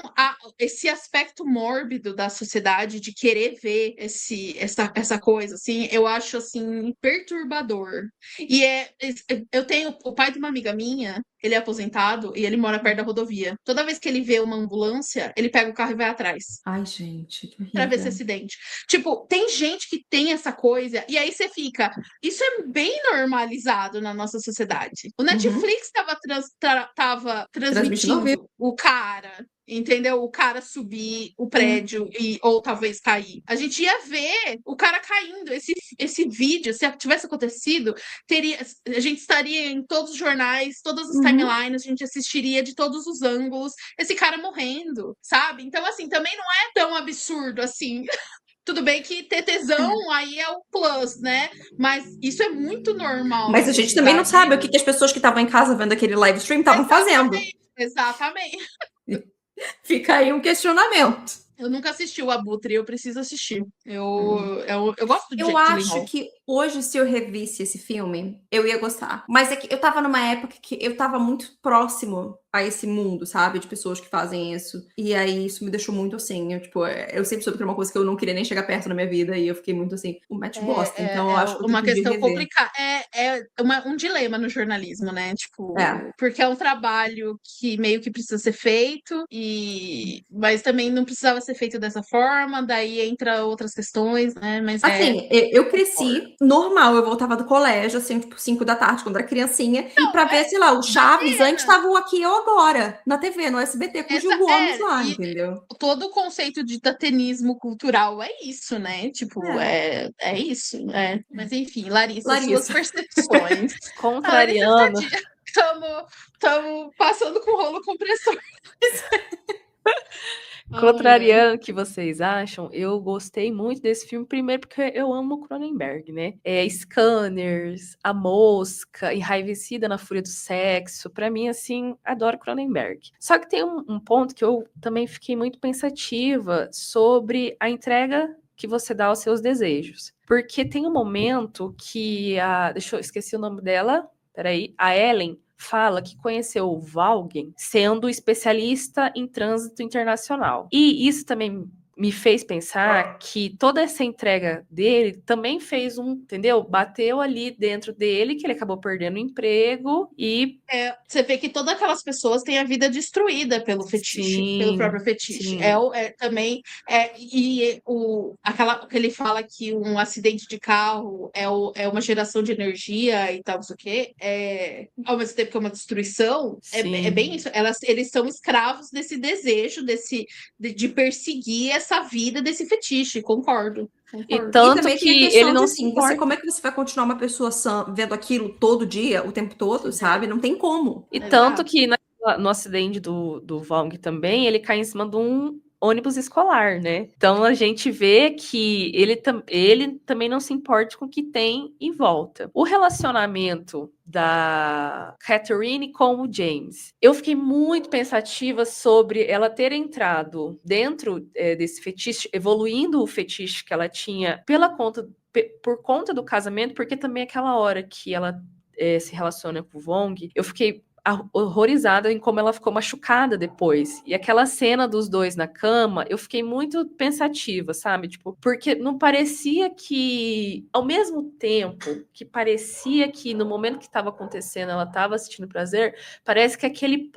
esse aspecto mórbido da sociedade de querer ver essa coisa, assim, eu acho assim perturbador. E eu tenho o pai de uma amiga minha, ele é aposentado e ele mora perto da rodovia. Toda vez que ele vê uma ambulância, ele pega o carro e vai atrás Ai, gente, que pra ver esse horrível. acidente. Tipo, tem gente que tem essa coisa, e aí você fica. Isso é bem normalizado na nossa sociedade. O Uhum. Netflix tava Transmitindo ao vivo. transmitindo o cara. entendeu? O cara subir o prédio ou talvez cair. A gente ia ver o cara caindo. Esse vídeo, se tivesse acontecido, a gente estaria em todos os jornais, todas as timelines, a gente assistiria de todos os ângulos esse cara morrendo, sabe? Então, assim, também não é tão absurdo assim. Tudo bem que ter tesão aí é o plus, né? Mas isso é muito normal Mas na a gente também não sociedade. sabe o que as pessoas que estavam em casa vendo aquele live stream estavam fazendo. Exatamente. Fica aí um questionamento. Eu nunca assisti o Abutre, eu preciso assistir. Eu gosto de Eu Jake acho Gyllenhaal. que hoje, se eu revisse esse filme, eu ia gostar. Mas é que eu tava numa época que eu tava muito próximo a esse mundo, sabe? De pessoas que fazem isso. E aí, isso me deixou muito assim. Eu sempre soube que era uma coisa que eu não queria nem chegar perto na minha vida. E eu fiquei muito assim, o Matt gosta. Então, eu acho que eu Uma tenho que questão rever. complicada. Um dilema no jornalismo, né? Tipo, É. porque é um trabalho que meio que precisa ser feito, mas também não precisava ser feito dessa forma, daí entra outras questões, né? Mas Assim, eu cresci normal, eu voltava do colégio, assim, tipo, 5 da tarde, quando era criancinha, e pra ver, sei lá, o Chaves, antes tava o Aqui ou Agora, na TV, no SBT, com o Gil Gomes lá, entendeu? todo o conceito de datenismo cultural é isso, né? Tipo, é isso. Mas enfim, Larissa, suas Larissa. percepções. Contrariando. Estamos passando com rolo compressor. Contrariando o que vocês acham, eu gostei muito desse filme, primeiro porque eu amo o Cronenberg, né? Scanners, A Mosca, Enraivecida na Fúria do Sexo, pra mim, assim, adoro Cronenberg. Só que tem um ponto que eu também fiquei muito pensativa sobre a entrega que você dá aos seus desejos. Porque tem um momento que esqueci o nome dela, peraí, a Ellen fala que conheceu o Valgen sendo especialista em trânsito internacional. E isso também me fez pensar que toda essa entrega dele também fez entendeu? Bateu ali dentro dele, que ele acabou perdendo o emprego e... Você vê que todas aquelas pessoas têm a vida destruída pelo fetiche, pelo próprio fetiche. Sim. Que ele fala que um acidente de carro é uma geração de energia e tal, não sei o quê, ao mesmo tempo que é uma destruição, é bem isso. Eles são escravos desse desejo, de perseguir essa vida desse fetiche, concordo. E tanto também que tem a questão ele não de, assim, como é que você vai continuar uma pessoa vendo aquilo todo dia, o tempo todo, sabe? Não tem como. E tanto que no acidente do Vong também, ele cai em cima de um ônibus escolar, né? Então a gente vê que ele também não se importa com o que tem em volta. O relacionamento da Catherine com o James. Eu fiquei muito pensativa sobre ela ter entrado dentro desse fetiche, evoluindo o fetiche que ela tinha por conta do casamento, porque também aquela hora que ela se relaciona com o Vong, eu fiquei horrorizada em como ela ficou machucada depois. E aquela cena dos dois na cama, eu fiquei muito pensativa, sabe? Tipo, porque não parecia que, ao mesmo tempo que parecia que no momento que estava acontecendo ela estava sentindo prazer, parece que aquele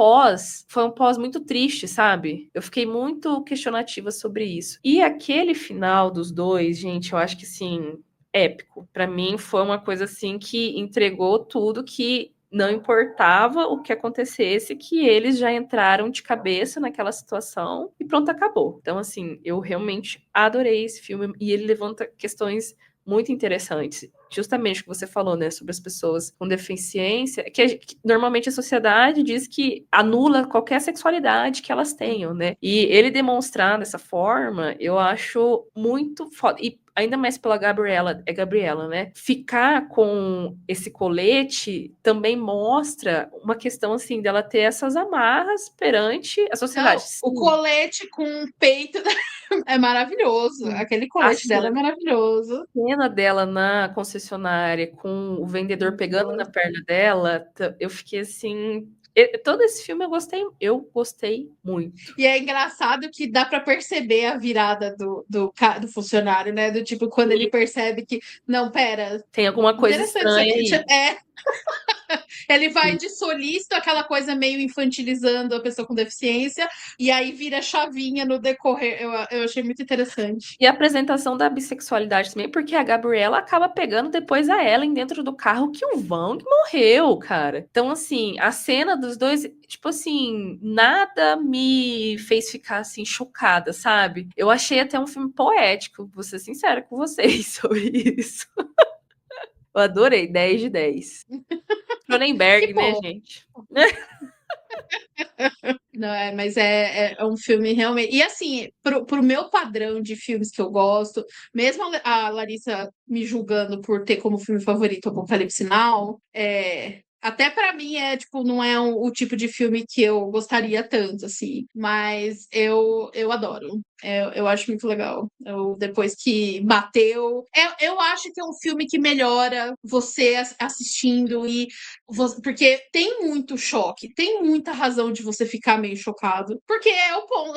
foi um pós muito triste, sabe? Eu fiquei muito questionativa sobre isso. E aquele final dos dois, gente, eu acho que sim, épico. Para mim foi uma coisa assim que entregou tudo, que não importava o que acontecesse, que eles já entraram de cabeça naquela situação e pronto, acabou. Então, assim, eu realmente adorei esse filme e ele levanta questões muito interessantes. Justamente o que você falou, né, sobre as pessoas com deficiência, que normalmente a sociedade diz que anula qualquer sexualidade que elas tenham, né? E ele demonstrar dessa forma, eu acho muito foda. E ainda mais pela Gabriela, né? Ficar com esse colete também mostra uma questão, assim, dela ter essas amarras perante a sociedade. Não, o colete com o peito é maravilhoso. Aquele colete dela é maravilhoso. A cena dela na concessionária com o vendedor pegando na perna dela, eu fiquei assim... Todo esse filme eu gostei muito. E é engraçado que dá para perceber a virada do funcionário, né? Do tipo, quando ele percebe que, não, pera. Tem alguma coisa estranha aí. Ele vai de solícito, aquela coisa meio infantilizando a pessoa com deficiência, e aí vira chavinha no decorrer. Eu achei muito interessante. E a apresentação da bissexualidade também, porque a Gabriela acaba pegando depois a Ellen dentro do carro que o Vang morreu, cara. Então, assim, a cena dos dois, tipo assim, nada me fez ficar, assim, chocada, sabe? Eu achei até um filme poético, vou ser sincera com vocês sobre isso. Eu adorei, 10 de 10. Que Cronenberg, né, bom. gente? Não, mas é um filme realmente. E assim, pro meu padrão de filmes que eu gosto, mesmo a Larissa me julgando por ter como filme favorito Apocalipse Now, até pra mim tipo, não é o tipo de filme que eu gostaria tanto, assim. Mas eu adoro. Eu acho muito legal. Depois que bateu. Eu acho que é um filme que melhora você assistindo e porque tem muito choque, tem muita razão de você ficar meio chocado, porque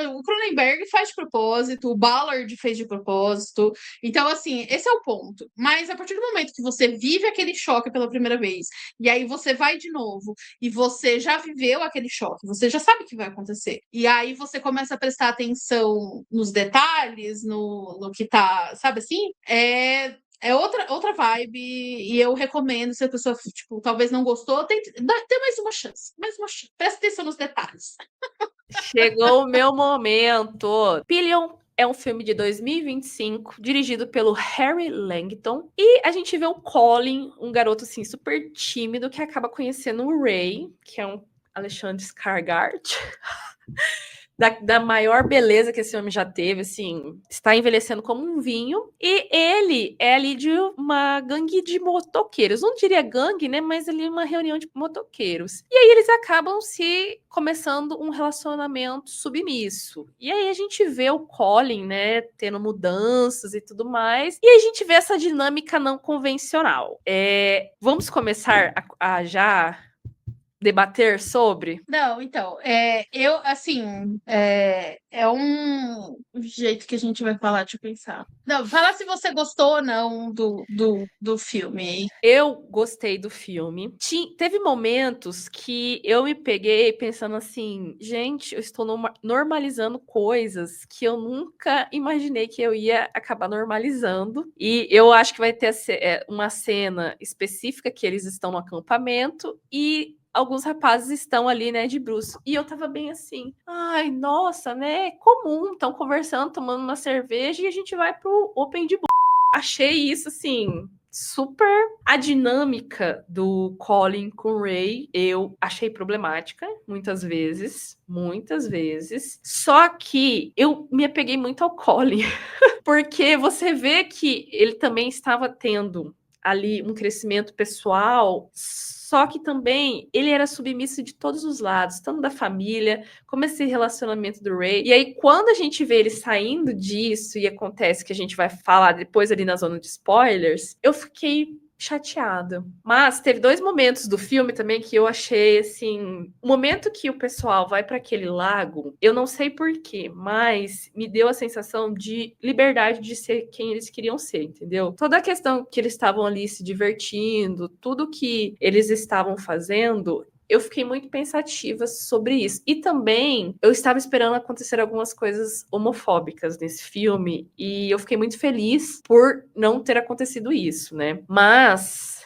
o Cronenberg faz de propósito, o Ballard fez de propósito, então assim, esse é o ponto. Mas a partir do momento que você vive aquele choque pela primeira vez, e aí você vai de novo, e você já viveu aquele choque, você já sabe o que vai acontecer, e aí você começa a prestar atenção nos detalhes, no que tá, sabe assim? É outra vibe, e eu recomendo, se a pessoa, tipo, talvez não gostou, dê mais uma chance, mais uma chance. Presta atenção nos detalhes. Chegou o meu momento. Pillion é um filme de 2025, dirigido pelo Harry Langton. E a gente vê o Colin, um garoto assim super tímido, que acaba conhecendo o Ray, que é um Alexandre Skarsgård. Da maior beleza que esse homem já teve, assim, está envelhecendo como um vinho. E ele é ali de uma gangue de motoqueiros. Não diria gangue, né? Mas ali uma reunião de motoqueiros. E aí eles acabam se começando um relacionamento submisso. E aí a gente vê o Colin, né, tendo mudanças e tudo mais. E a gente vê essa dinâmica não convencional. Vamos começar a já debater sobre? Não, então, eu, assim, é um jeito que a gente vai falar, deixa eu pensar. Não, fala se você gostou ou não do filme. Eu gostei do filme. Teve momentos que eu me peguei pensando assim, gente, eu estou normalizando coisas que eu nunca imaginei que eu ia acabar normalizando. E eu acho que vai ter uma cena específica que eles estão no acampamento e alguns rapazes estão ali, né, de bruço. E eu tava bem assim, ai, nossa, né, comum, estão conversando, tomando uma cerveja e a gente vai pro Open de Achei isso, assim, super. A dinâmica do Colin com o Ray, eu achei problemática, muitas vezes. Muitas vezes. Só que eu me apeguei muito ao Colin. Porque você vê que ele também estava tendo ali um crescimento pessoal, só que também ele era submisso de todos os lados, tanto da família, como esse relacionamento do Ray. E aí, quando a gente vê ele saindo disso e acontece que a gente vai falar depois ali na zona de spoilers, eu fiquei chateada. Mas teve 2 momentos do filme também que eu achei assim, o momento que o pessoal vai para aquele lago, eu não sei porquê, mas me deu a sensação de liberdade de ser quem eles queriam ser, entendeu? Toda a questão que eles estavam ali se divertindo, tudo que eles estavam fazendo, eu fiquei muito pensativa sobre isso. E também eu estava esperando acontecer algumas coisas homofóbicas nesse filme e eu fiquei muito feliz por não ter acontecido isso, né? Mas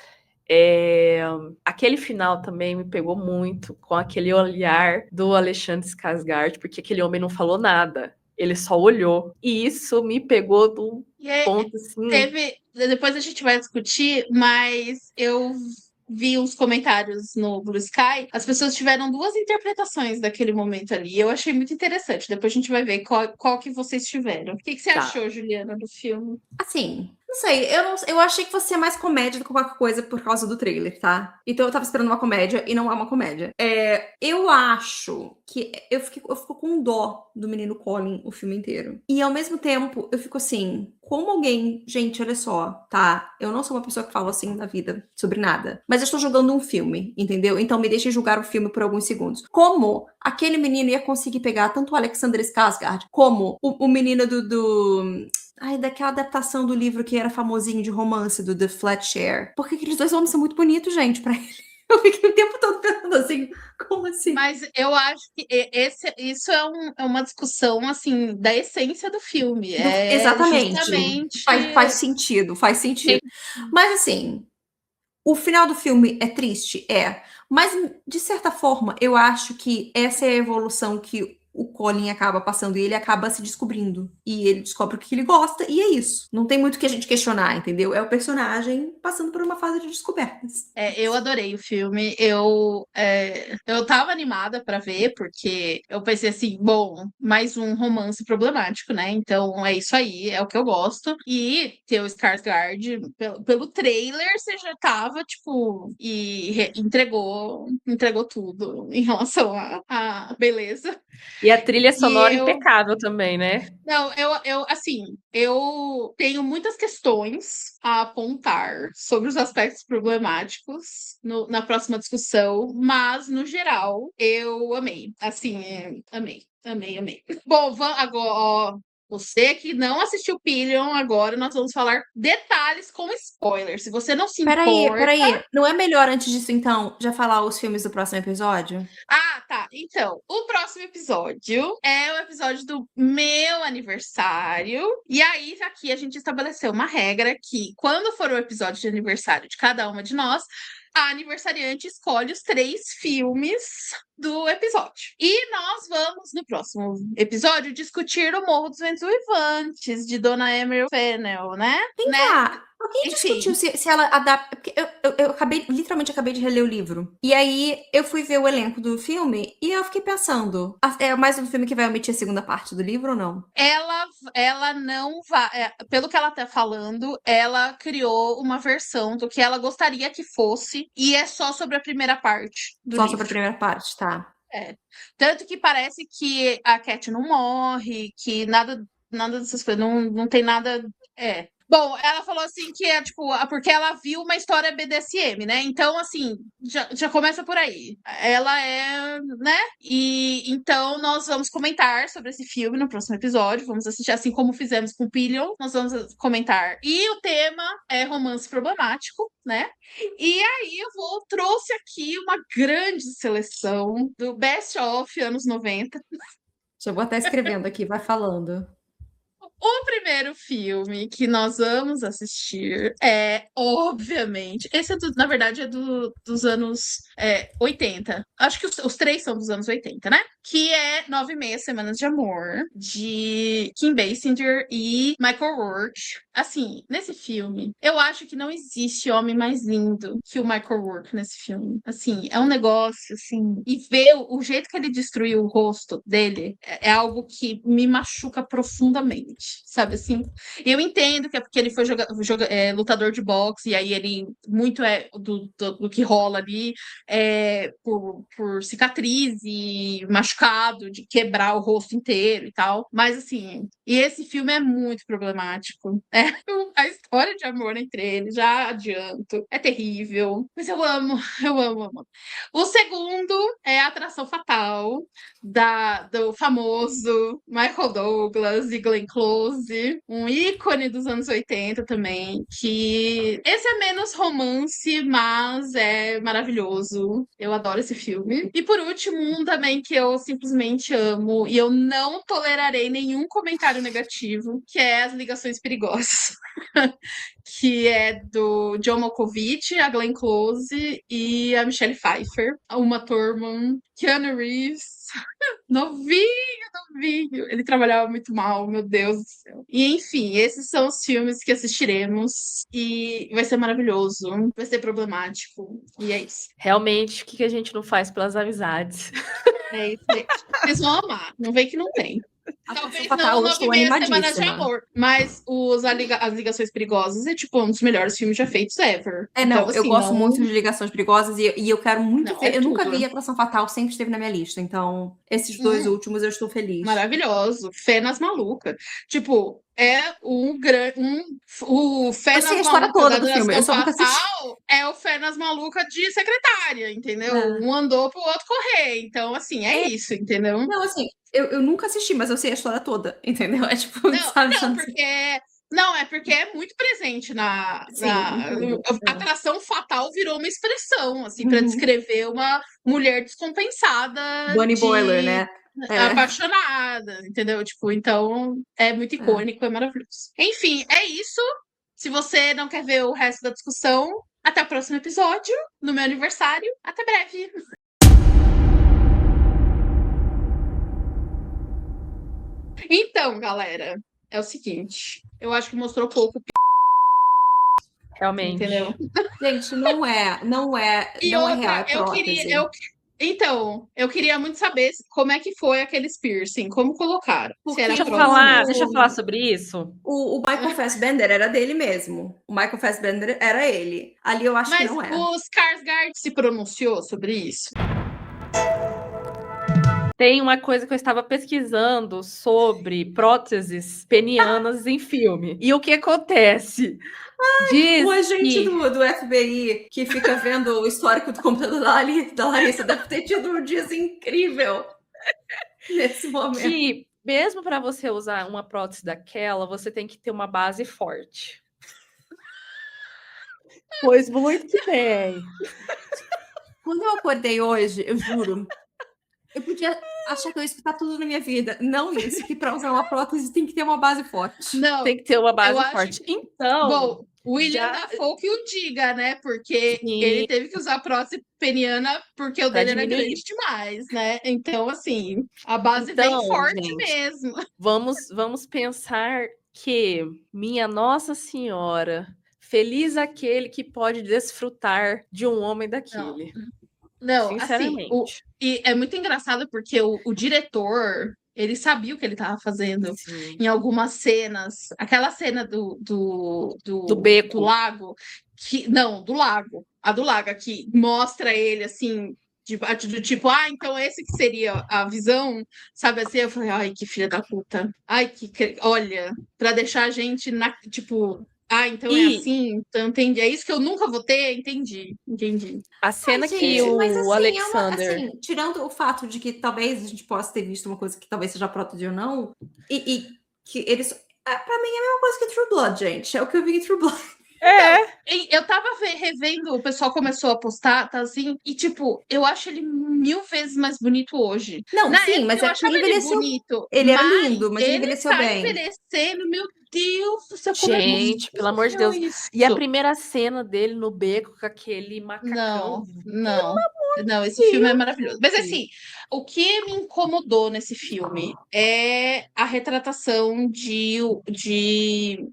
aquele final também me pegou muito com aquele olhar do Alexandre Skarsgård, porque aquele homem não falou nada. Ele só olhou. E isso me pegou do ponto assim. Depois a gente vai discutir, mas eu vi uns comentários no Blue Sky, as pessoas tiveram 2 interpretações daquele momento ali. Eu achei muito interessante. Depois a gente vai ver qual que vocês tiveram. O que você Tá. achou, Juliana, do filme? Assim, não sei, eu achei que fosse mais comédia do que qualquer coisa por causa do trailer, tá? Então eu tava esperando uma comédia e não é uma comédia. Eu acho que eu fico com dó do menino Colin o filme inteiro. E ao mesmo tempo, eu fico assim, como alguém... Gente, olha só, tá? Eu não sou uma pessoa que fala assim na vida sobre nada. Mas eu estou jogando um filme, entendeu? Então me deixem julgar o filme por alguns segundos. Como aquele menino ia conseguir pegar tanto o Alexander Skarsgård como o menino daquela adaptação do livro que era famosinho de romance, do The Flat Share. Porque aqueles 2 homens são muito bonitos, gente, pra ele. Eu fiquei o tempo todo pensando assim, como assim? Mas eu acho que isso é uma discussão, assim, da essência do filme. É Exatamente. justamente. Faz sentido, faz sentido. Mas assim, o final do filme é triste? É. Mas, de certa forma, eu acho que essa é a evolução que o Colin acaba passando e ele acaba se descobrindo. E ele descobre o que ele gosta e é isso. Não tem muito o que a gente questionar, entendeu? É o personagem passando por uma fase de descobertas. Eu adorei o filme. Eu tava animada pra ver, porque eu pensei assim, bom, mais um romance problemático, né? Então é isso aí, é o que eu gosto. E ter o Skarsgård, pelo trailer, você já tava, tipo, entregou tudo em relação à beleza. E a trilha E sonora eu impecável também, né? Não, assim, eu tenho muitas questões a apontar sobre os aspectos problemáticos na próxima discussão, mas, no geral, eu amei. Assim, amei, amei, amei. Bom, agora, ó, você que não assistiu Pillion, agora nós vamos falar detalhes com spoilers. Se você não se importa. Peraí. Não é melhor antes disso, então, já falar os filmes do próximo episódio? Ah, tá. Então, o próximo episódio é o episódio do meu aniversário. E aí, aqui a gente estabeleceu uma regra que, quando for o episódio de aniversário de cada uma de nós, a aniversariante escolhe os 3 filmes do episódio. E nós vamos, no próximo episódio, discutir o Morro dos Ventos Uivantes, de Dona Emerald Fennell, né? Vem cá, alguém Enfim. discutiu se ela adapta. Porque eu literalmente acabei de reler o livro. E aí eu fui ver o elenco do filme e eu fiquei pensando: é mais um filme que vai omitir a segunda parte do livro ou não? Ela não vai. Pelo que ela tá falando, ela criou uma versão do que ela gostaria que fosse, e é só sobre a primeira parte do Só sobre a livro. primeira parte, tá? É. Tanto que parece que a Cat não morre, que nada dessas coisas, não tem nada. É. Bom, ela falou assim que é tipo, porque ela viu uma história BDSM, né? Então, assim, já começa por aí. Ela é, né? E então nós vamos comentar sobre esse filme no próximo episódio. Vamos assistir, assim como fizemos com Pillion, nós vamos comentar. E o tema é romance problemático, né? E aí trouxe aqui uma grande seleção do Best of anos 90. Já vou até escrevendo aqui, vai falando. O primeiro filme que nós vamos assistir é, obviamente, esse na verdade, é dos anos 80. Acho que os 3 são dos anos 80, né? Que é 9 e Meia Semanas de Amor, de Kim Basinger e Michael Rourke. Assim, nesse filme, eu acho que não existe homem mais lindo que o Michael Rourke nesse filme. Assim, é um negócio, assim, e ver o jeito que ele destruiu o rosto dele é algo que me machuca profundamente, sabe assim? E eu entendo que é porque ele foi lutador de boxe, e aí ele muito do que rola ali por cicatriz e machucado, de quebrar o rosto inteiro e tal. Mas assim, e esse filme é muito problemático. A história de amor entre eles, já adianto, é terrível. Mas eu amo, eu amo, amo. O segundo é a Atração Fatal, do famoso Michael Douglas e Glenn Close, um ícone dos anos 80 também, que esse é menos romance, mas é maravilhoso. Eu adoro esse filme. E por último, um também que eu simplesmente amo e eu não tolerarei nenhum comentário negativo, que é As Ligações Perigosas. Que é do John Malkovich, a Glenn Close e a Michelle Pfeiffer, a Uma Thurman, Keanu Reeves, novinho, novinho. Ele trabalhava muito mal, meu Deus do céu. E enfim, esses são os filmes que assistiremos e vai ser maravilhoso, vai ser problemático e é isso. Realmente, o que a gente não faz pelas amizades? É isso, gente. Vocês vão amar, não vem que não tem. Talvez não Eu estou 9 e Meia Semanas de animadíssima. Amor, mas As Ligações Perigosas é tipo um dos melhores filmes já feitos ever. Não, Então, eu assim, gosto não, muito de Ligações Perigosas e eu quero muito não, ver. é Eu nunca tudo. vi Atração Fatal, sempre esteve na minha lista. Então, esses 2 últimos eu estou feliz. Maravilhoso. Fé nas Malucas. Tipo, é o Fé Eu sei nas a história Malucas da toda do filme, eu Atração só nunca assisti. Fatal é o Fé nas Malucas de secretária, entendeu? É. Um andou pro outro correr. Então, assim, é isso, entendeu? Não, assim, eu nunca assisti, mas eu sei a história toda, entendeu? É tipo, Não, sabe? não, porque Não, é porque é muito presente Sim, entendo. a atração fatal virou uma expressão, assim, para Uhum. descrever uma mulher descompensada, Bunny Boiler, né? apaixonada, entendeu? Tipo, então é muito icônico, é maravilhoso. Enfim, é isso. Se você não quer ver o resto da discussão, até o próximo episódio, no meu aniversário. Até breve. Então, galera, é o seguinte. Eu acho que mostrou pouco, Realmente. entendeu? Gente, não é E real, outra, é prótese. Então, eu queria muito saber como é que foi aqueles piercing, como colocaram. Se Porque era o- Deixa eu falar sobre isso. O Michael Fassbender era dele mesmo. O Michael Fassbender era ele. Ali eu acho que Mas não é. o Skarsgård se pronunciou sobre isso? Tem uma coisa que eu estava pesquisando sobre próteses penianas em filme. E o que acontece? Diz O agente que do FBI que fica vendo o histórico do computador da Larissa deve ter tido um dia incrível nesse momento. que mesmo para você usar uma prótese daquela, você tem que ter uma base forte. Pois muito bem. Quando eu acordei hoje, eu juro, eu podia achar que eu ia escutar tudo na minha vida. Não isso, que para usar uma prótese tem que ter uma base forte. Não, Tem que ter uma base eu acho forte. Então, bom, William já Dafoe que o diga, né? Porque sim, ele teve que usar prótese peniana porque o para dele era diminuir. grande demais, né? Então, assim, a base vem Então, forte gente, mesmo. vamos pensar que minha Nossa Senhora, feliz aquele que pode desfrutar de um homem daquele. Não, assim, Sinceramente. e é muito engraçado porque o diretor, ele sabia o que ele estava fazendo Sim. em algumas cenas. Aquela cena Do beco. do lago, não, do lago. A do lago, que mostra ele assim, do tipo, então esse que seria a visão, sabe assim? Eu falei, ai, que filha da puta. Ai, olha, pra deixar a gente tipo. Então é E assim, então entendi. É isso que eu nunca vou ter, entendi. a cena que Gente, mas o assim, Alexander. assim, tirando o fato de que talvez a gente possa ter visto uma coisa que talvez seja prótese ou não, e que eles. Pra mim é a mesma coisa que True Blood, gente. É o que eu vi em True Blood. Eu tava revendo, o pessoal começou a postar, tá assim, e tipo, eu acho ele 1000 vezes mais bonito hoje. Não, Na sim, época mas eu é porque ele achava ele envelheceu. bonito, Ele era mas lindo, mas ele envelheceu tá bem. envelhecendo, meu Deus do céu, como é Gente, pelo amor de possível Deus. isso? E a primeira cena dele no beco com aquele macacão. Não, esse filme é maravilhoso. Mas assim, o que me incomodou nesse filme é a retratação de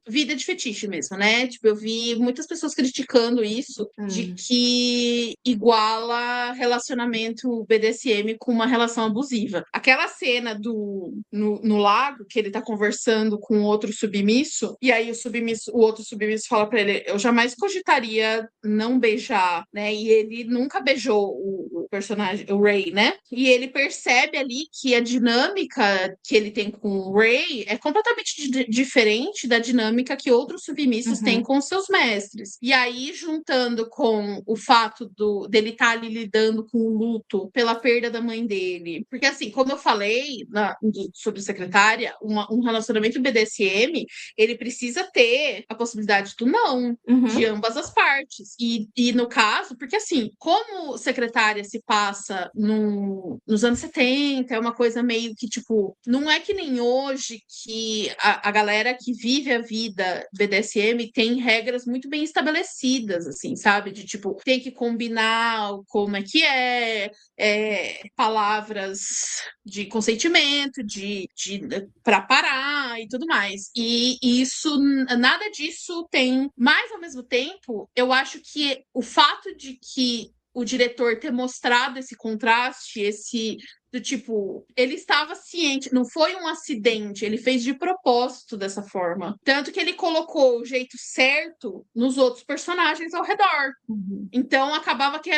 vida de fetiche mesmo, né? Tipo, eu vi muitas pessoas criticando isso, de que iguala relacionamento BDSM com uma relação abusiva. Aquela cena no lago, que ele tá conversando com outro submisso, e aí o outro submisso fala pra ele, eu jamais cogitaria não beijar, né? E ele nunca beijou o personagem, o Ray, né? E ele percebe ali que a dinâmica que ele tem com o Ray é completamente diferente da dinâmica que outros submissos têm com seus mestres. E aí, juntando com o fato dele estar ali lidando com o luto pela perda da mãe dele. Porque, assim, como eu falei sobre secretária, um relacionamento BDSM, ele precisa ter a possibilidade do não, de ambas as partes. E no caso, porque assim, como secretária se passa nos anos 70, é uma coisa meio que, tipo, não é que nem hoje que a galera que vive a vida BDSM tem regras muito bem estabelecidas, assim, sabe? De, tipo, tem que combinar como é que palavras de consentimento, para parar e tudo mais. E isso, nada disso tem. Mas, ao mesmo tempo, eu acho que o fato de que o diretor ter mostrado esse contraste, do tipo, ele estava ciente, não foi um acidente, ele fez de propósito dessa forma. Tanto que ele colocou o jeito certo nos outros personagens ao redor. Então acabava que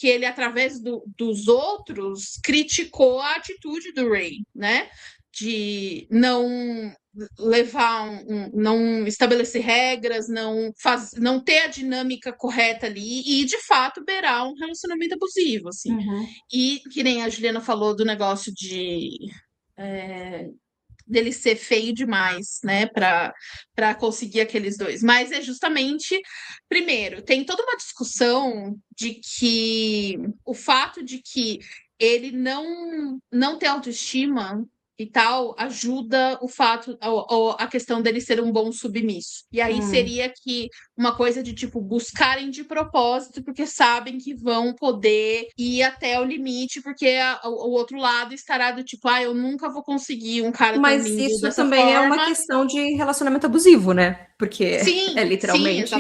ele, através dos outros, criticou a atitude do Ray, né? De não não estabelecer regras, não ter a dinâmica correta ali e de fato beirar um relacionamento abusivo, assim. E que nem a Juliana falou do negócio dele ser feio demais, né, para conseguir aqueles dois. Mas é justamente, primeiro, tem toda uma discussão de que o fato de que ele não ter autoestima e tal, ajuda o fato, a questão dele ser um bom submisso. E aí seria que uma coisa de, tipo, buscarem de propósito, porque sabem que vão poder ir até o limite, porque o outro lado estará do tipo, eu nunca vou conseguir um cara tão Mas lindo isso dessa também é uma forma. questão de relacionamento abusivo, né? Porque Sim, é sim, literalmente isso.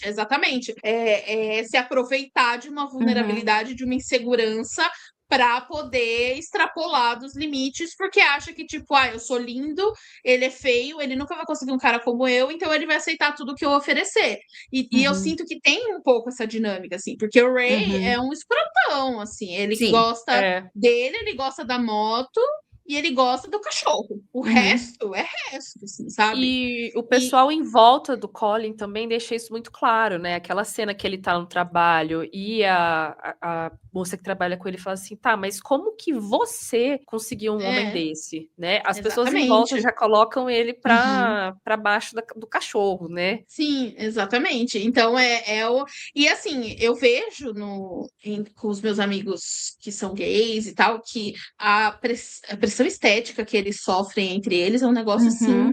exatamente. É se aproveitar de uma vulnerabilidade, de uma insegurança para poder extrapolar dos limites, porque acha que, tipo, eu sou lindo, ele é feio, ele nunca vai conseguir um cara como eu, então ele vai aceitar tudo que eu oferecer. E eu sinto que tem um pouco essa dinâmica, assim, porque o Ray é um escrotão, assim, ele Sim. gosta dele, ele gosta da moto, e ele gosta do cachorro. O resto é resto, assim, sabe? E o pessoal em volta do Colin também deixa isso muito claro, né? Aquela cena que ele tá no trabalho e a moça que trabalha com ele fala assim, tá, mas como que você conseguiu um homem desse, né? As pessoas em volta Exatamente. já colocam ele pra baixo do cachorro, né? Sim, exatamente. Então E assim, eu vejo com os meus amigos que são gays e tal, que a pressão estética que eles sofrem entre eles é um negócio assim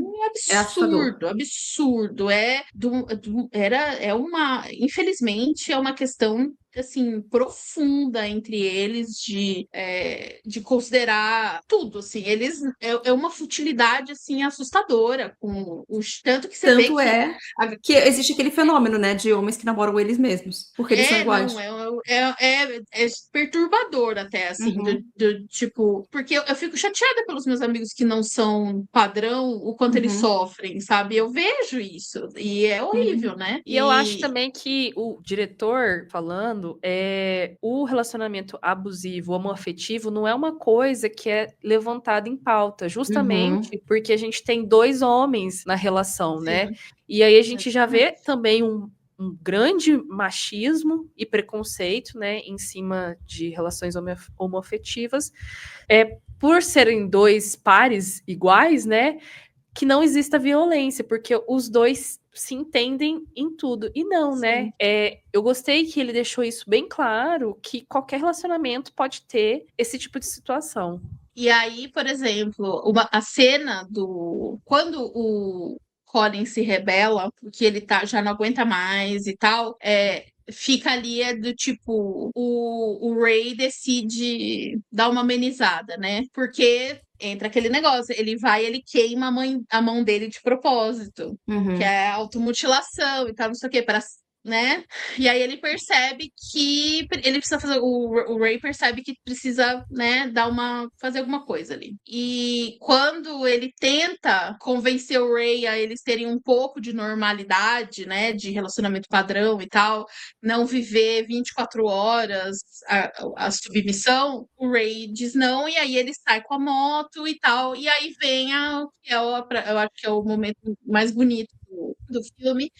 É assustador. absurdo, absurdo. Infelizmente, é uma questão assim profunda entre eles de considerar tudo assim. Eles é uma futilidade assim assustadora com os tanto que você vê Tanto que é que existe aquele fenômeno, né, de homens que namoram eles mesmos, porque eles são iguais. não, é perturbador até, assim, tipo, porque eu fico chateada pelos meus amigos que não são padrão, o quanto eles sofrem, sabe? Eu vejo isso, e é horrível, né? E eu acho também que o diretor falando, o relacionamento abusivo, homoafetivo, não é uma coisa que é levantada em pauta, justamente porque a gente tem dois homens na relação, né? Sim, E aí a gente já vê exatamente. também um grande machismo e preconceito, né, em cima de relações homoafetivas, por serem dois pares iguais, né, que não exista violência, porque os dois se entendem em tudo. E não, né? Sim. Eu gostei que ele deixou isso bem claro, que qualquer relacionamento pode ter esse tipo de situação. E aí, por exemplo, a cena do quando o Colin se rebela, porque ele já não aguenta mais e tal, fica ali do tipo, o Ray decide dar uma amenizada, né? Porque entra aquele negócio, ele queima a mão dele de propósito, que é automutilação e tal, não sei o quê, para né? E aí ele percebe que ele precisa fazer. O Ray percebe que precisa, né, fazer alguma coisa ali. E quando ele tenta convencer o Ray a eles terem um pouco de normalidade, né, de relacionamento padrão e tal, não viver 24 horas a submissão, o Ray diz não, e aí ele sai com a moto e tal. E aí vem eu acho que é o momento mais bonito do filme,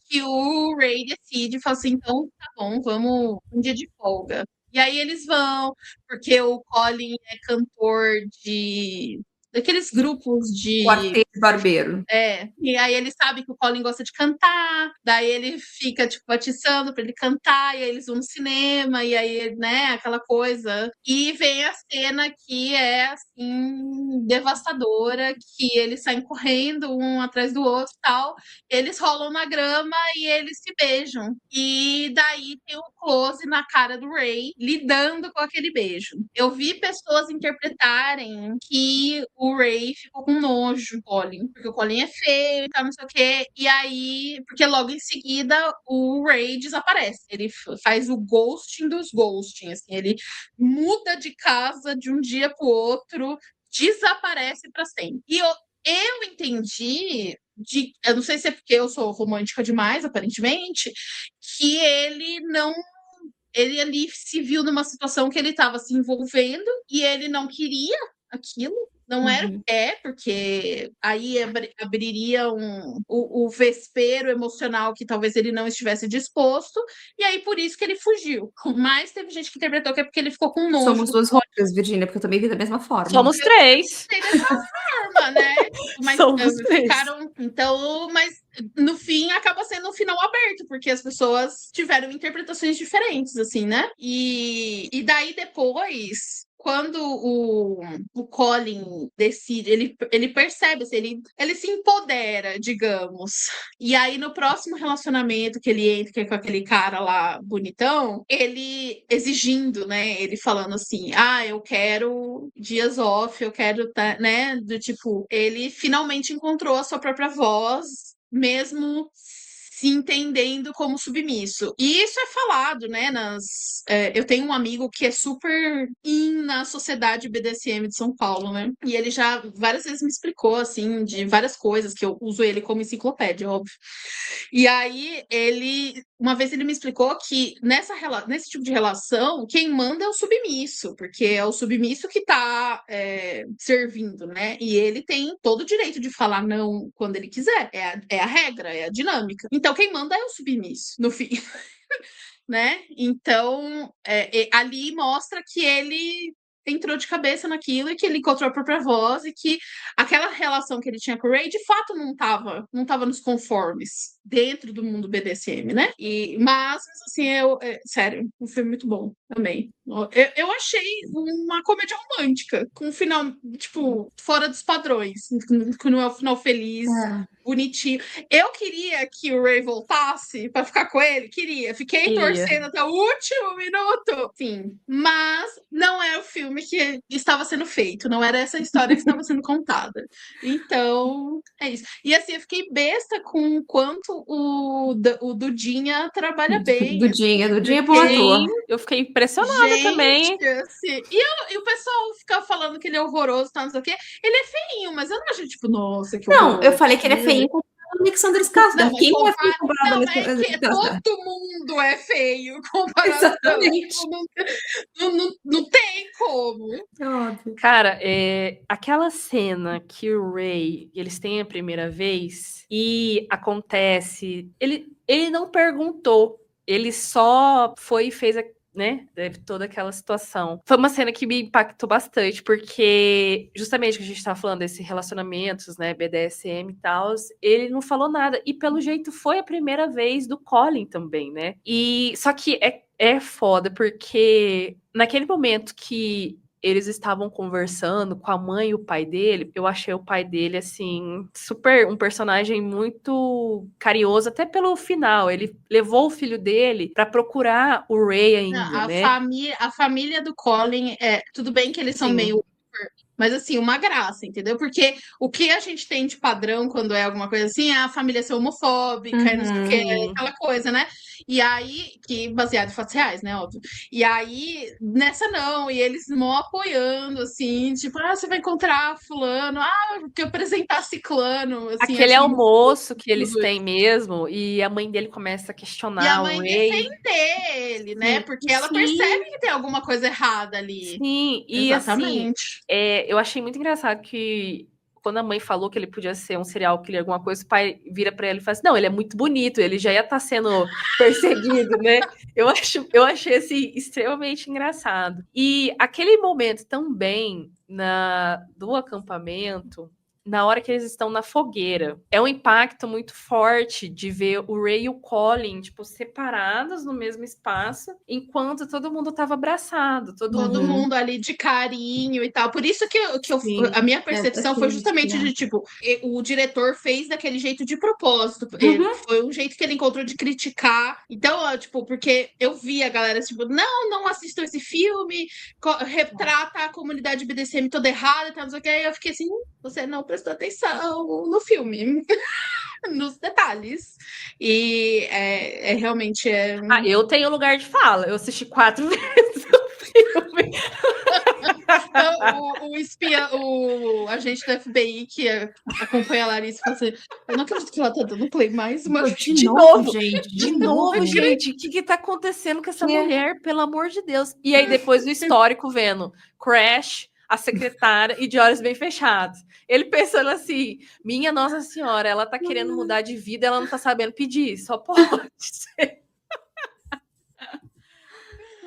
que o Ray decide, fala assim, então tá bom, vamos um dia de folga. E aí eles vão, porque o Colin é cantor daqueles grupos de Quarteto Barbeiro. e aí ele sabe que o Colin gosta de cantar, daí ele fica, tipo, atiçando pra ele cantar, e aí eles vão no cinema, e aí, né, aquela coisa. E vem a cena que é, assim, devastadora, que eles saem correndo um atrás do outro e tal, eles rolam na grama e eles se beijam. E daí tem um close na cara do Ray, lidando com aquele beijo. Eu vi pessoas interpretarem que o Ray ficou com nojo do Colin, porque o Colin é feio e tal, não sei o quê. E aí, porque logo em seguida o Ray desaparece. Ele faz o ghosting dos ghosting, assim, ele muda de casa de um dia pro outro, desaparece para sempre. E eu entendi eu não sei se é porque eu sou romântica demais, aparentemente, que ele ali se viu numa situação que ele estava se envolvendo e ele não queria aquilo. Não era porque aí abriria o vespeiro emocional que talvez ele não estivesse disposto, e aí por isso que ele fugiu. Mas teve gente que interpretou que é porque ele ficou com nojo. Somos duas rocas, Virgínia, porque eu também vi da mesma forma. Somos três. Sei dessa forma, né? Mas Somos três. ficaram. Então, mas no fim acaba sendo um final aberto, porque as pessoas tiveram interpretações diferentes, assim, né? E daí depois. Quando o Colin decide, ele percebe, assim, ele se empodera, digamos. E aí, no próximo relacionamento que ele entra, que é com aquele cara lá bonitão, ele exigindo, né? Ele falando assim: eu quero dias off, eu quero, né? Do tipo, ele finalmente encontrou a sua própria voz, mesmo se entendendo como submisso. E isso é falado, né? Eu tenho um amigo que é super na sociedade BDSM de São Paulo, né? E ele já várias vezes me explicou, assim, de várias coisas, que eu uso ele como enciclopédia, óbvio. E aí, uma vez ele me explicou que nesse tipo de relação, quem manda é o submisso, porque é o submisso que tá servindo, né? E ele tem todo o direito de falar não quando ele quiser. É a regra, é a dinâmica. Então, quem manda é o submisso, no fim. Né? Então, ali mostra que ele entrou de cabeça naquilo e que ele encontrou a própria voz e que aquela relação que ele tinha com o Ray, de fato, não tava nos conformes dentro do mundo BDSM, né? Mas, assim, sério, um filme muito bom também. Eu achei uma comédia romântica, com um final, tipo, fora dos padrões, que não é um final feliz, bonitinho. Eu queria que o Ray voltasse pra ficar com ele, fiquei torcendo até o último minuto, enfim, mas não é o filme que estava sendo feito, não era essa história que estava sendo contada. Então, é isso. E assim, eu fiquei besta com o quanto o Dudinha trabalha bem. Dudinha é bom ator. Eu fiquei impressionada também. Assim, e o pessoal fica falando que ele é horroroso, tá, não sei o quê. Ele é feinho, mas eu não acho, tipo, nossa, que horroroso. Não, eu falei que ele é feinho com o Alexander Skarsgård. Quem não é feio comparado ao Alexander Skarsgård? Todo mundo é feio comparado. Exatamente. Não tem como. Óbvio. Cara, aquela cena que o Ray, eles têm a primeira vez e acontece... Ele não perguntou, ele só foi e fez né, toda aquela situação. Foi uma cena que me impactou bastante, porque justamente que a gente tava falando desses relacionamentos, né, BDSM e tal, ele não falou nada, e pelo jeito foi a primeira vez do Colin também, né, e só que é foda, porque naquele momento que eles estavam conversando com a mãe e o pai dele, eu achei o pai dele, assim, um personagem muito carinhoso, até pelo final. Ele levou o filho dele pra procurar o Ray ainda, né? A família do Colin, tudo bem que eles são meio... Mas, assim, uma graça, entendeu? Porque o que a gente tem de padrão quando é alguma coisa assim, é a família ser homofóbica, não sei o que, aquela coisa, né? E aí, que baseado em fatos reais, né? Óbvio. E aí, nessa não, e eles mó apoiando, assim, tipo, você vai encontrar fulano, que eu apresentar ciclano. Assim, aquele almoço que eles têm mesmo, e a mãe dele começa a questionar e a mãe defender ele, né? Porque ela percebe que tem alguma coisa errada ali. Sim, e exatamente. Assim, eu achei muito engraçado que quando a mãe falou que ele podia ser um serial killer, alguma coisa, o pai vira pra ela e fala assim, não, ele é muito bonito, ele já ia estar sendo perseguido, né? Eu achei, assim, extremamente engraçado. E aquele momento também do acampamento, na hora que eles estão na fogueira, é um impacto muito forte de ver o Ray e o Colin, tipo, separados no mesmo espaço, enquanto todo mundo tava abraçado. Todo mundo ali de carinho e tal. Por isso que a minha percepção foi justamente de, tipo, o diretor fez daquele jeito de propósito. Foi um jeito que ele encontrou de criticar. Então, tipo, porque eu vi a galera, tipo, não assistam esse filme, retrata a comunidade BDSM toda errada, tá, não sei o que. Aí eu fiquei assim, você não prestou atenção no filme. Nos detalhes. E realmente é... eu tenho lugar de fala. Eu assisti 4 vezes o filme. O agente do FBI que acompanha a Larissa fala assim, eu não acredito que ela tá dando play mais uma vez. De novo, gente. De novo, gente. O que tá acontecendo com essa mulher? Pelo amor de Deus. E aí depois o histórico vendo Crash, a secretária e de olhos bem fechados. Ele pensando assim, minha Nossa Senhora, ela tá querendo mudar de vida, ela não tá sabendo pedir, só pode ser.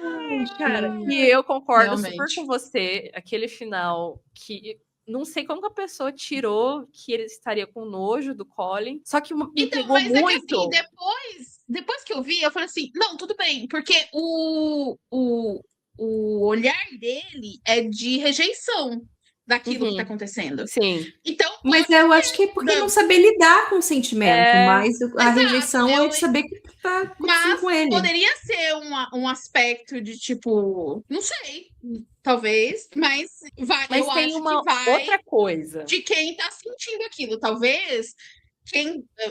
Ai, cara, e eu concordo super com Realmente. você, aquele final que não sei como que a pessoa tirou que ele estaria com nojo do Colin, só que me Então, pegou mas é que assim, muito. depois que eu vi, eu falei assim, não, tudo bem, porque o olhar dele é de rejeição daquilo que tá Uhum, acontecendo. sim. Então, Mas pode eu acho que é ser. porque não saber lidar com o sentimento, É, mas a Exato, rejeição é de saber o que tá acontecendo mas com ele. poderia ser um aspecto de tipo, não sei, talvez, mas mas eu tem acho que uma vai outra coisa. de quem tá sentindo aquilo. Talvez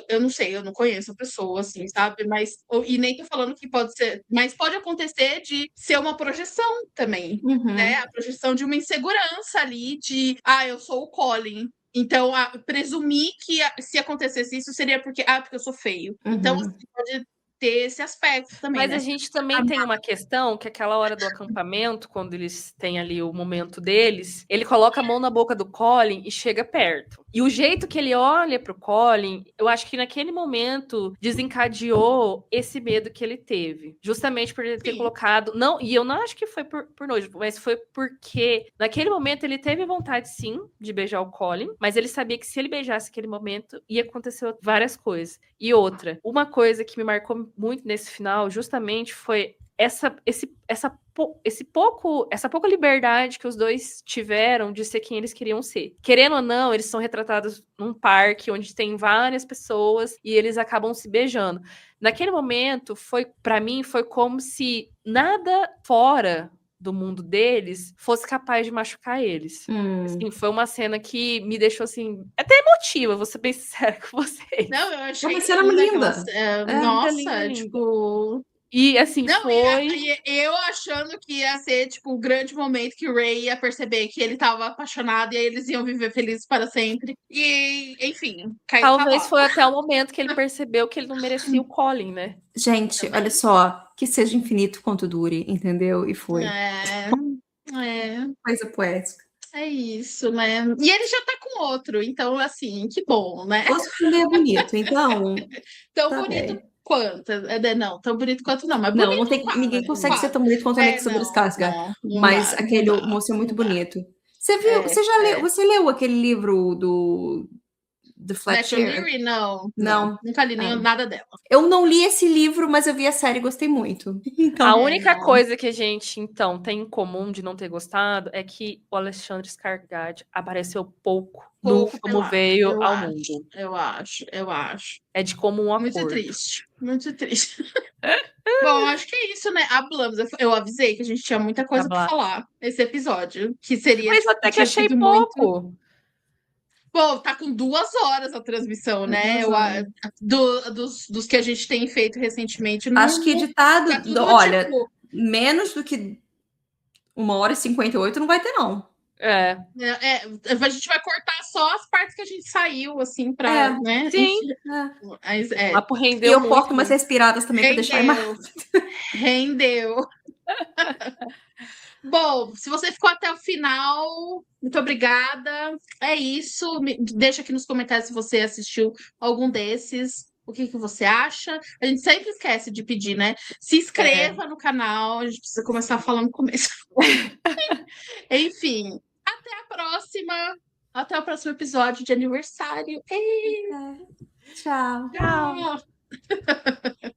eu não sei, eu não conheço a pessoa, assim, sabe? Mas, e nem tô falando que pode ser, mas pode acontecer de ser uma projeção também, né? Uhum. A projeção de uma insegurança ali, de, eu sou o Colin. Então, presumir que se acontecesse isso seria porque eu sou feio. Então, Uhum. assim, pode ter esse aspecto também, Mas a né? gente também tem uma questão que aquela hora do acampamento, quando eles têm ali o momento deles, ele coloca a mão na boca do Colin e chega perto. E o jeito que ele olha pro Colin, eu acho que naquele momento desencadeou esse medo que ele teve. Justamente por ele ter Sim. colocado. Não, e eu não acho que foi por nojo, mas foi porque naquele momento ele teve vontade sim de beijar o Colin, mas ele sabia que se ele beijasse aquele momento, ia acontecer várias coisas. E outra, uma coisa que me marcou muito nesse final, justamente, foi essa pouca liberdade que os dois tiveram de ser quem eles queriam ser. Querendo ou não, eles são retratados num parque onde tem várias pessoas e eles acabam se beijando. Naquele momento, para mim, foi como se nada fora do mundo deles fosse capaz de machucar eles. Assim, foi uma cena que me deixou assim, até emotiva, vou ser bem sincera com vocês. Não, eu É uma achei cena linda aquela. linda. Linda, linda, Nossa, linda. tipo. E assim, Não, foi. eu achando que ia ser, tipo, o grande momento que o Ray ia perceber que ele tava apaixonado e aí eles iam viver felizes para sempre. E, enfim, caiu o Talvez cavalo foi até o momento que ele percebeu que ele não merecia o Colin, né? Gente, olha também. só, que seja infinito quanto dure, entendeu? E foi. É, é, Coisa poética. é isso, né? E ele já tá com outro, então, assim, que bom, né? O outro também é bonito, então Tão tá bonito bem. quanto. Não, tão bonito quanto não, mas Não, não bonito tem, ninguém quase, consegue ser quase. tão bonito quanto o Alex sobre Não, Skarsgård, não mas dá, não aquele dá, moço é muito não dá. bonito. Você viu, É, é. você leu aquele livro do The Beth Fletcher? O'Leary, não, não. Não. Nunca li Ah. nem nada dela. Eu não li esse livro, mas eu vi a série e gostei muito. A Então, única Não. coisa que a gente, então, tem em comum de não ter gostado é que o Alexandre Skarsgård apareceu pouco no Pouco Como pelado, Veio eu ao acho, Mundo. eu acho, eu acho. É de comum Muito acordo. triste, muito triste. Bom, acho que é isso, né? Hablamos. Eu avisei que a gente tinha muita Tá coisa pra blá. falar nesse episódio, que seria, Mas tipo, até que tinha achei sido muito. pouco. Pô, tá com 2 horas a transmissão, né? 2 horas. Dos que a gente tem feito recentemente, Acho que não, editado, tá tudo olha, tipo. menos do que 1h58 não vai ter, não. É. A gente vai cortar só as partes que a gente saiu, assim, pra, É, né? Sim, Enfim. é. Mas o papo E rendeu eu corto muito. umas respiradas também para deixar mais. Rendeu, rendeu. Bom, se você ficou até o final, muito obrigada. É isso. Deixa aqui nos comentários se você assistiu algum desses. O que você acha? A gente sempre esquece de pedir, né? Se inscreva no canal. A gente precisa começar a falar no começo. Enfim, até a próxima. Até o próximo episódio de aniversário. Tchau. Tchau. Tchau.